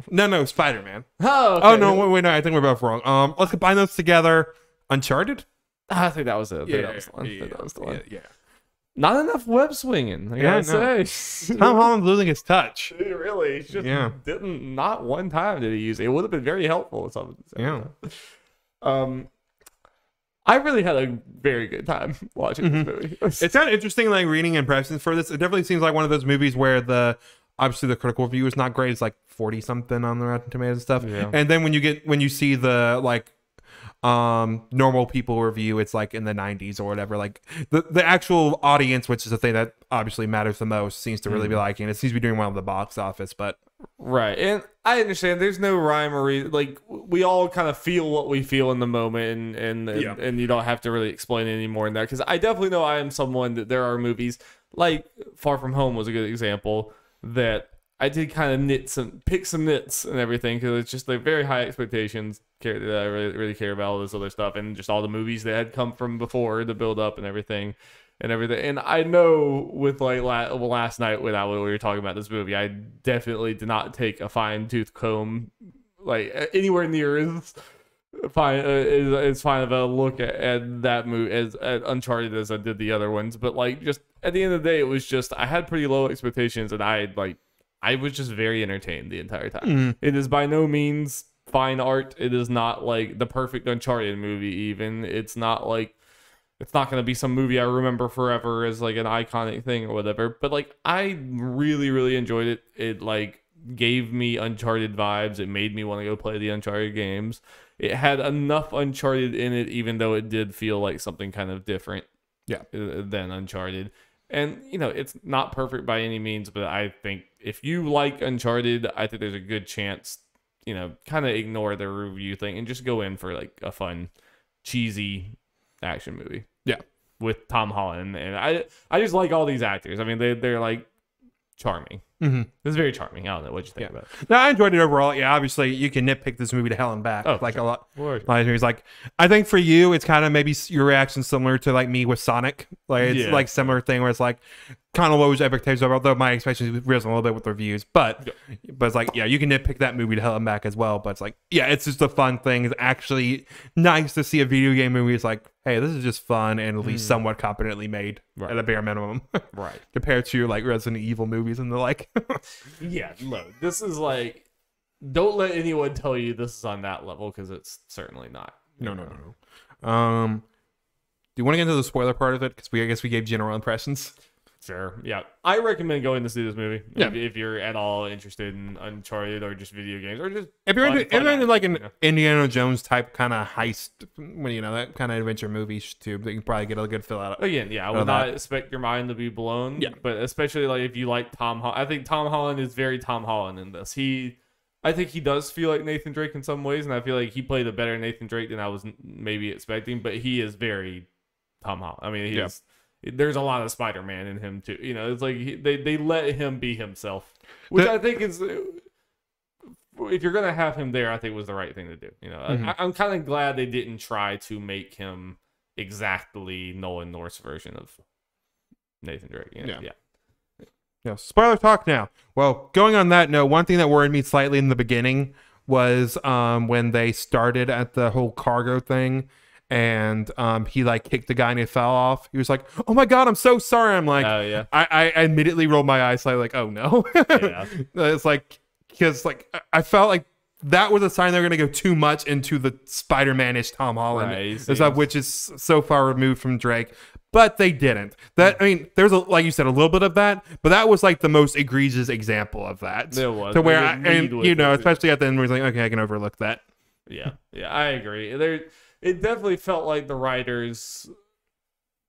No, Spider-Man. Oh, okay. Oh, no, wait, no, I think we're both wrong. Let's combine those together. Uncharted? I think that was it. That was the one. Yeah. Not enough web swinging, I gotta say. Tom Holland's losing his touch. He really just didn't. Not one time did he use it. It would have been very helpful. Yeah. I really had a very good time watching this movie. It's kind of interesting, like reading impressions for this. It definitely seems like one of those movies where obviously the critical review is not great. It's like 40 something on the Rotten Tomatoes and stuff. Yeah. And then when you see the like normal people review, it's like in the 90s or whatever. Like the actual audience, which is the thing that obviously matters the most, seems to really be liking it. It seems to be doing well in the box office, but right. And I understand there's no rhyme or reason. Like we all kind of feel what we feel in the moment, and you don't have to really explain it anymore in that, because I definitely know I am someone that there are movies like Far From Home was a good example that I did kind of pick some nits and everything, because it's just like very high expectations that I really care about all this other stuff, and just all the movies that had come from before, the build up and everything. And I know with like last night when we were talking about this movie, I definitely did not take a fine tooth comb like anywhere near as fine of a look at that movie at Uncharted as I did the other ones. But like, just at the end of the day, it was just I had pretty low expectations, and I was just very entertained the entire time. It is by no means fine art. It is not like the perfect Uncharted movie. Even it's not going to be some movie I remember forever as like an iconic thing or whatever. But like, I really, really enjoyed it. It like gave me Uncharted vibes. It made me want to go play the Uncharted games. It had enough Uncharted in it, even though it did feel like something kind of different than Uncharted. And, you know, it's not perfect by any means, but I think if you like Uncharted, I think there's a good chance, you know, kind of ignore the review thing and just go in for like a fun, cheesy action movie. Yeah. With Tom Holland. And I just like all these actors. I mean, they're like charming. It's very charming. I don't know what you think about it. No, I enjoyed it overall. Yeah, obviously you can nitpick this movie to hell and back. Oh, like sure. a lot. Like, I think for you, it's kind of maybe your reaction similar to like me with Sonic. Like it's like similar thing where it's like kind of low expectations, although my expectations risen a little bit with reviews. But it's like, yeah, you can nitpick that movie to hell and back as well. But it's like, yeah, it's just a fun thing. It's actually nice to see a video game movie. It's like, hey, this is just fun and at least somewhat competently made at a bare minimum. Right. Compared to like Resident Evil movies and the like. Yeah, look, this is like, don't let anyone tell you this is on that level, because it's certainly not. No. Do you want to get into the spoiler part of it? Because I guess we gave general impressions. Sure. Yeah, I recommend going to see this movie. Yeah. If you're at all interested in Uncharted or just video games, or just if you're into like an Indiana Jones type kind of heist, you know, that kind of adventure movie too, you can probably get a good feel out of. Again, yeah, I would not expect your mind to be blown. Yeah, but especially like if you like Tom Holland, I think Tom Holland is very Tom Holland in this. I think he does feel like Nathan Drake in some ways, and I feel like he played a better Nathan Drake than I was maybe expecting. But he is very Tom Holland. I mean, there's a lot of Spider-Man in him too. You know, it's like they let him be himself, which I think is, if you're gonna have him there, I think was the right thing to do. You know, I'm kind of glad they didn't try to make him exactly Nolan North's version of Nathan Drake. You know? Yeah. Spoiler talk now. Well, going on that note, one thing that worried me slightly in the beginning was when they started at the whole cargo thing. And he like kicked the guy and he fell off. He was like, "Oh my god, I'm so sorry." I'm like, I immediately rolled my eyes like, "Oh no." It's like, because like I felt like that was a sign they're gonna go too much into the Spider-Man-ish Tom Holland, which is so far removed from Drake. But they didn't. I mean, there's like you said, a little bit of that, but that was like the most egregious example of that. There was. To where especially at the end, where he's like, "Okay, I can overlook that." Yeah, I agree. It definitely felt like the writers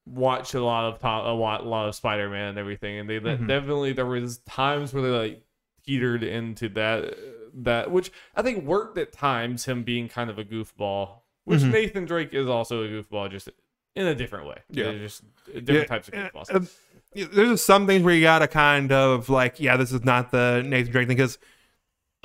watched a lot of Spider-Man and everything, and they definitely, there was times where they like teetered into that which I think worked at times, him being kind of a goofball, which Nathan Drake is also a goofball, just in a different way. Just different types of goofballs. There's some things where you gotta kind of like, this is not the Nathan Drake thing, because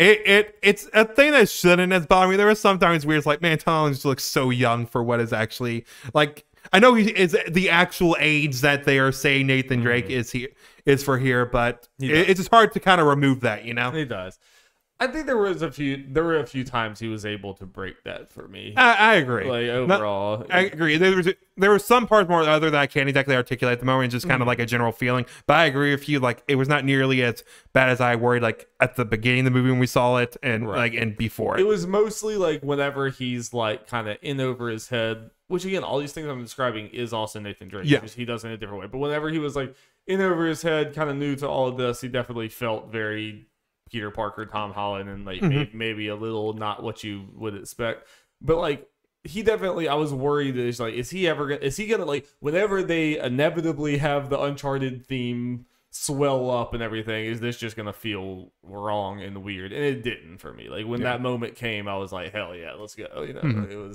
it's a thing that shouldn't have bothered me. There were sometimes where it's like, man, Tom Holland just looks so young for what is actually like. I know he is the actual age that they are saying Nathan Drake is for here, but it's just hard to kind of remove that, you know. He does. I think there were a few times he was able to break that for me. I agree. Like overall, I agree. There were some parts more other that I can't exactly articulate at the moment, just kind of like a general feeling. But I agree with you. Like, it was not nearly as bad as I worried. Like at the beginning of the movie when we saw it, and and before it. It was mostly like whenever he's like kind of in over his head. Which again, all these things I'm describing is also Nathan Drake. Yeah, he does it in a different way. But whenever he was like in over his head, kind of new to all of this, he definitely felt very Peter Parker, Tom Holland, and like maybe a little not what you would expect. But like he definitely, I was worried that it's like, is he gonna like, whenever they inevitably have the Uncharted theme swell up and everything, is this just gonna feel wrong and weird? And it didn't for me. Like when that moment came, I was like, hell yeah, let's go. You know,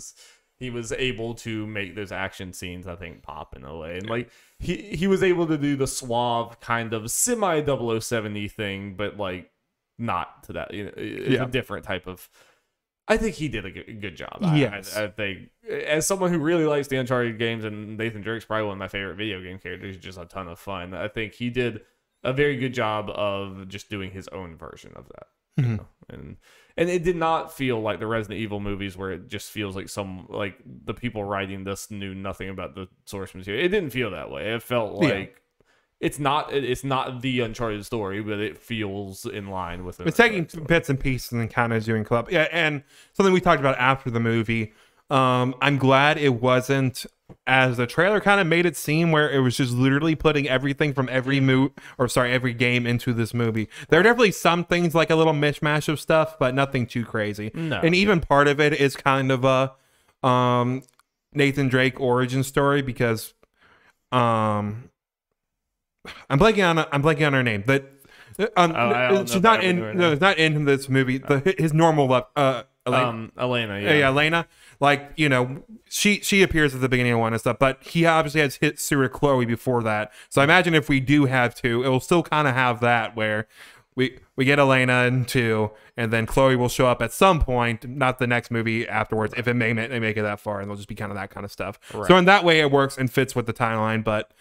he was able to make those action scenes, I think, pop in a way. And like he was able to do the suave kind of semi 007-y thing, but like not to that. It's a different type of. I think he did a good job. Yes. I think, as someone who really likes the Uncharted games, and Nathan Drake's probably one of my favorite video game characters, he's just a ton of fun. I think he did a very good job of just doing his own version of that. You know? And it did not feel like the Resident Evil movies where it just feels like the people writing this knew nothing about the source material. It didn't feel that way. It felt like it's not the Uncharted story, but it feels in line with it. It's taking bits and pieces and kind of doing club. Yeah, and something we talked about after the movie. I'm glad it wasn't, as the trailer kind of made it seem, where it was just literally putting everything from every every game into this movie. There are definitely some things like a little mishmash of stuff, but nothing too crazy. No. And even part of it is kind of a Nathan Drake origin story, because I'm blanking on her name. But she's not in. No, it's not in this movie. His normal Elena. Yeah, Elena. Like, you know, she appears at the beginning of one and stuff, but he obviously has hit Sarah Chloe before that. So I imagine if we do have two, it will still kind of have that where we get Elena in 2, and then Chloe will show up at some point, not the next movie afterwards, if they make it that far, and they'll just be kind of that kind of stuff. Right. So in that way, it works and fits with the timeline, but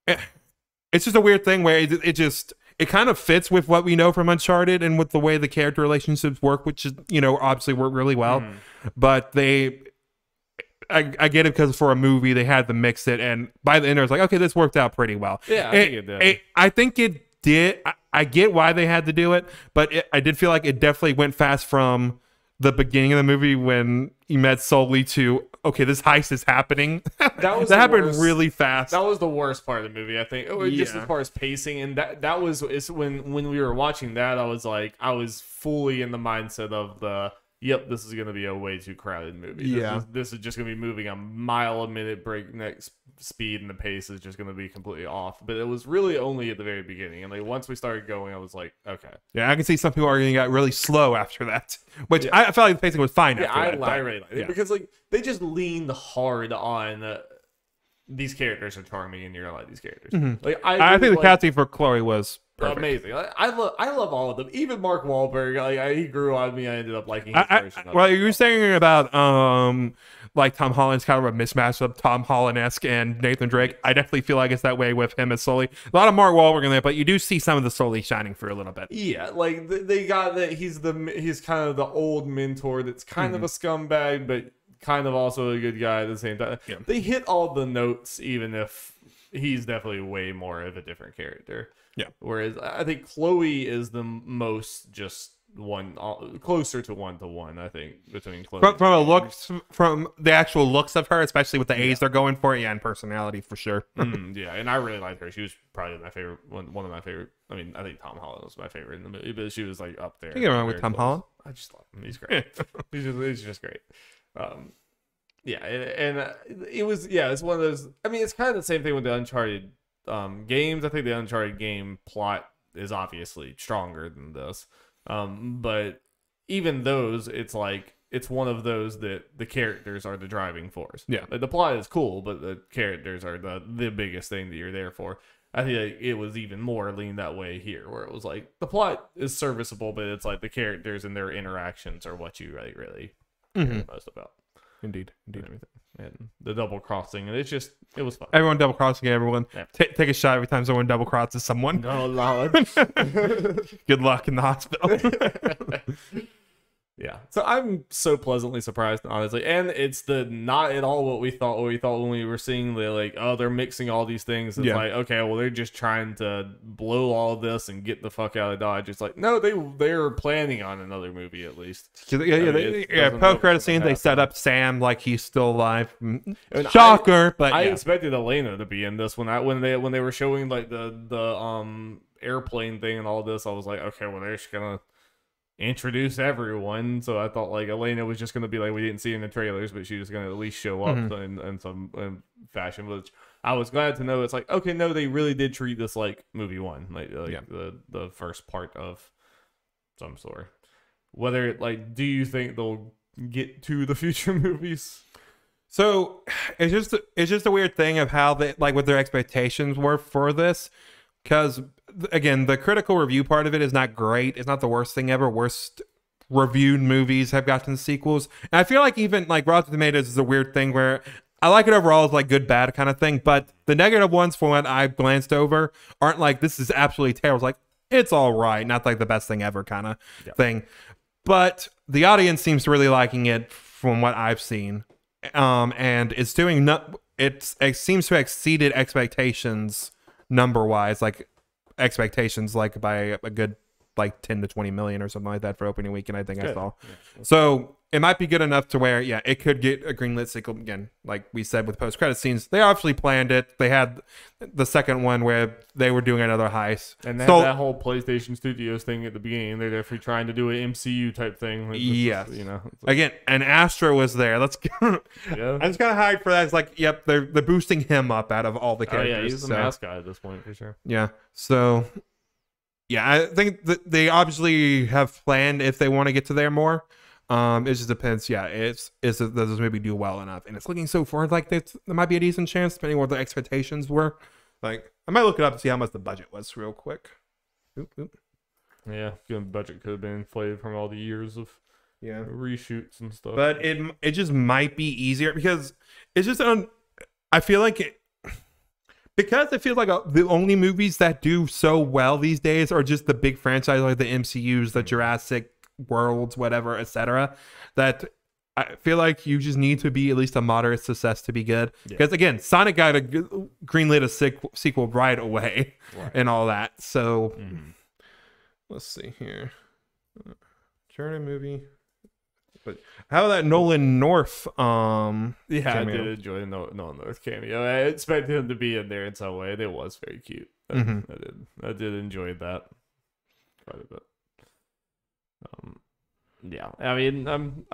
it's just a weird thing where it kind of fits with what we know from Uncharted and with the way the character relationships work, which is, you know, obviously work really well. But I get it, because for a movie they had to mix it, and by the end I was like, okay, this worked out pretty well. Yeah, I think it did. I think it did. I get why they had to do it, but I did feel like it definitely went fast from the beginning of the movie when you met Sully to, okay, this heist is happening. That happened really fast. That was the worst part of the movie, I think. Just as far as pacing, and that was when we were watching that, I was fully in the mindset of yep, this is going to be a way too crowded movie. Yeah. This is just going to be moving a mile a minute breakneck speed, and the pace is just going to be completely off. But it was really only at the very beginning. And like once we started going, I was like, okay. Yeah, I can see some people arguing it got really slow after that, which I felt like the pacing was fine after that. I really liked it, because like they just leaned hard on these characters are charming, and you're like these characters. Like I think the casting for Chloe was perfect. Amazing. I love all of them. Even Mark Wahlberg, he grew on me. I ended up liking his version. Well, you were saying about like Tom Holland's kind of a mismatch of Tom Holland-esque and Nathan Drake. I definitely feel like it's that way with him as Sully. A lot of Mark Wahlberg in there, but you do see some of the Sully shining through a little bit. Yeah, like they got that he's kind of the old mentor that's kind of a scumbag, but kind of also a good guy at the same time. Yeah. They hit all the notes, even if he's definitely way more of a different character. Yeah. Whereas I think Chloe is the most just closer to 1-to-1, I think, between Chloe from the actual looks of her, especially with the age they're going for, and personality for sure. Yeah, and I really liked her. She was probably my favorite, one of my favorite. I mean, I think Tom Holland was my favorite in the movie, but she was like up there. You get wrong with Tom Holland? I just love him. He's great. he's just great. Yeah, and it was it's one of those. I mean, it's kind of the same thing with the Uncharted games. I think the Uncharted game plot is obviously stronger than this, but even those, it's like it's one of those that the characters are the driving force. Yeah, like, the plot is cool, but the characters are the biggest thing that you're there for. I think like it was even more lean that way here, where it was like the plot is serviceable, but it's like the characters and their interactions are what you really care most about. Indeed. Everything. And the double crossing, and it was fun. Everyone double crossing everyone. Yeah. Take a shot every time someone double crosses someone. No, Lord. Good luck in the hospital. Yeah. So I'm so pleasantly surprised, honestly. And it's not at all what we thought when we were seeing they're mixing all these things. It's like, okay, well, they're just trying to blow all of this and get the fuck out of Dodge. It's like, no, they're planning on another movie at least. Post credit scene, they set up Sam like he's still alive. Shocker, but I expected Elena to be in this when they were showing like the airplane thing and all this. I was like, okay, well, they're just gonna introduce everyone, so I thought like Elena was just going to be like, we didn't see in the trailers, but she was going to at least show up in some fashion, which I was glad to know. It's like, okay, no, they really did treat this like movie one, like the first part of some sort. Whether do you think they'll get to the future movies? So it's just a weird thing of how they what their expectations were for this, because again, the critical review part of it is not great. It's not the worst thing ever. Worst reviewed movies have gotten sequels. And I feel like even like Rotten Tomatoes is a weird thing where I like it overall as like good, bad kind of thing. But the negative ones for what I glanced over aren't like, this is absolutely terrible. It's like, it's all right. Not like the best thing ever kind of thing. But the audience seems to really liking it from what I've seen. And it's doing, it seems to have exceeded expectations number-wise, like expectations like by a good like 10 to 20 million or something like that for opening weekend, I think I saw. Yeah. So it might be good enough to where, yeah, it could get a greenlit sequel again. Like we said with post-credit scenes, they obviously planned it. They had the second one where they were doing another heist. And they had that whole PlayStation Studios thing at the beginning. They're definitely trying to do an MCU type thing. Like yes. You know. Like, again, and Astro was there. Let's I'm just kind of hyped for that. It's like, yep, they're boosting him up out of all the characters. Oh, yeah, he's the mascot at this point for sure. Yeah. So... yeah, I think that they obviously have planned if they want to get to there more. It just depends. Yeah, does this movie do well enough? And it's looking so far like there might be a decent chance, depending on what the expectations were. Like, I might look it up to see how much the budget was real quick. Oop. Yeah, the budget could have been inflated from all the years of reshoots and stuff. But it just might be easier because it's just I feel like because it feels like the only movies that do so well these days are just the big franchises like the MCUs, the Jurassic Worlds, whatever, etc. That I feel like you just need to be at least a moderate success to be good. Because again, Sonic got a greenlit a sequel right away and all that. So let's see here. Uncharted movie. But how about that Nolan North? Yeah, cameo? I did enjoy Nolan North cameo. I expected him to be in there in some way. It was very cute. I did enjoy that quite a bit. Yeah, I mean, I'm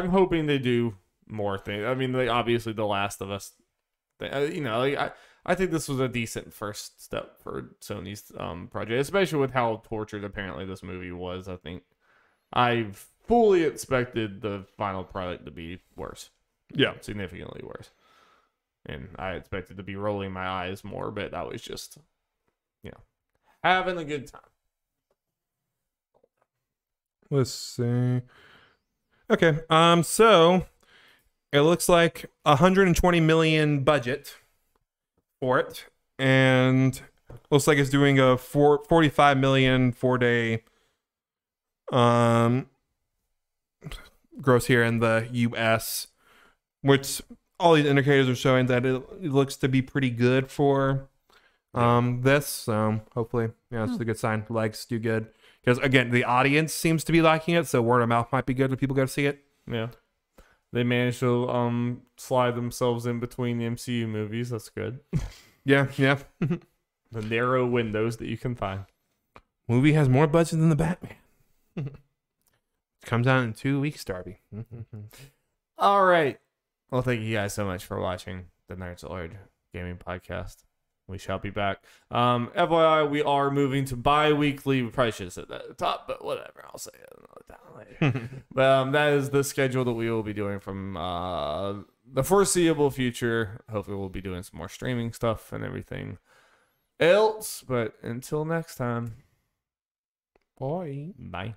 hoping they do more things. I mean, like obviously The Last of Us. You know, like I think this was a decent first step for Sony's project, especially with how tortured apparently this movie was. I think I've fully expected the final product to be worse. Yeah. Significantly worse. And I expected to be rolling my eyes more, but that was just, you know, having a good time. Let's see. Okay. So it looks like 120 million budget for it. And looks like it's doing a 45 million 4-day gross here in the US, which all these indicators are showing that it looks to be pretty good for this. So hopefully, yeah, it's a good sign. Likes do good because again, the audience seems to be liking it, so word of mouth might be good if people go to see it. Yeah, they managed to slide themselves in between the MCU movies. That's good. Yeah. The narrow windows that you can find. Movie has more budget than the Batman. Comes out in 2 weeks, Darby. All right. Well, thank you guys so much for watching the Nerds at Large Gaming Podcast. We shall be back. FYI, we are moving to bi-weekly. We probably should have said that at the top, but whatever. I'll say it another time later. But that is the schedule that we will be doing from the foreseeable future. Hopefully, we'll be doing some more streaming stuff and everything else. But until next time. Bye. Bye.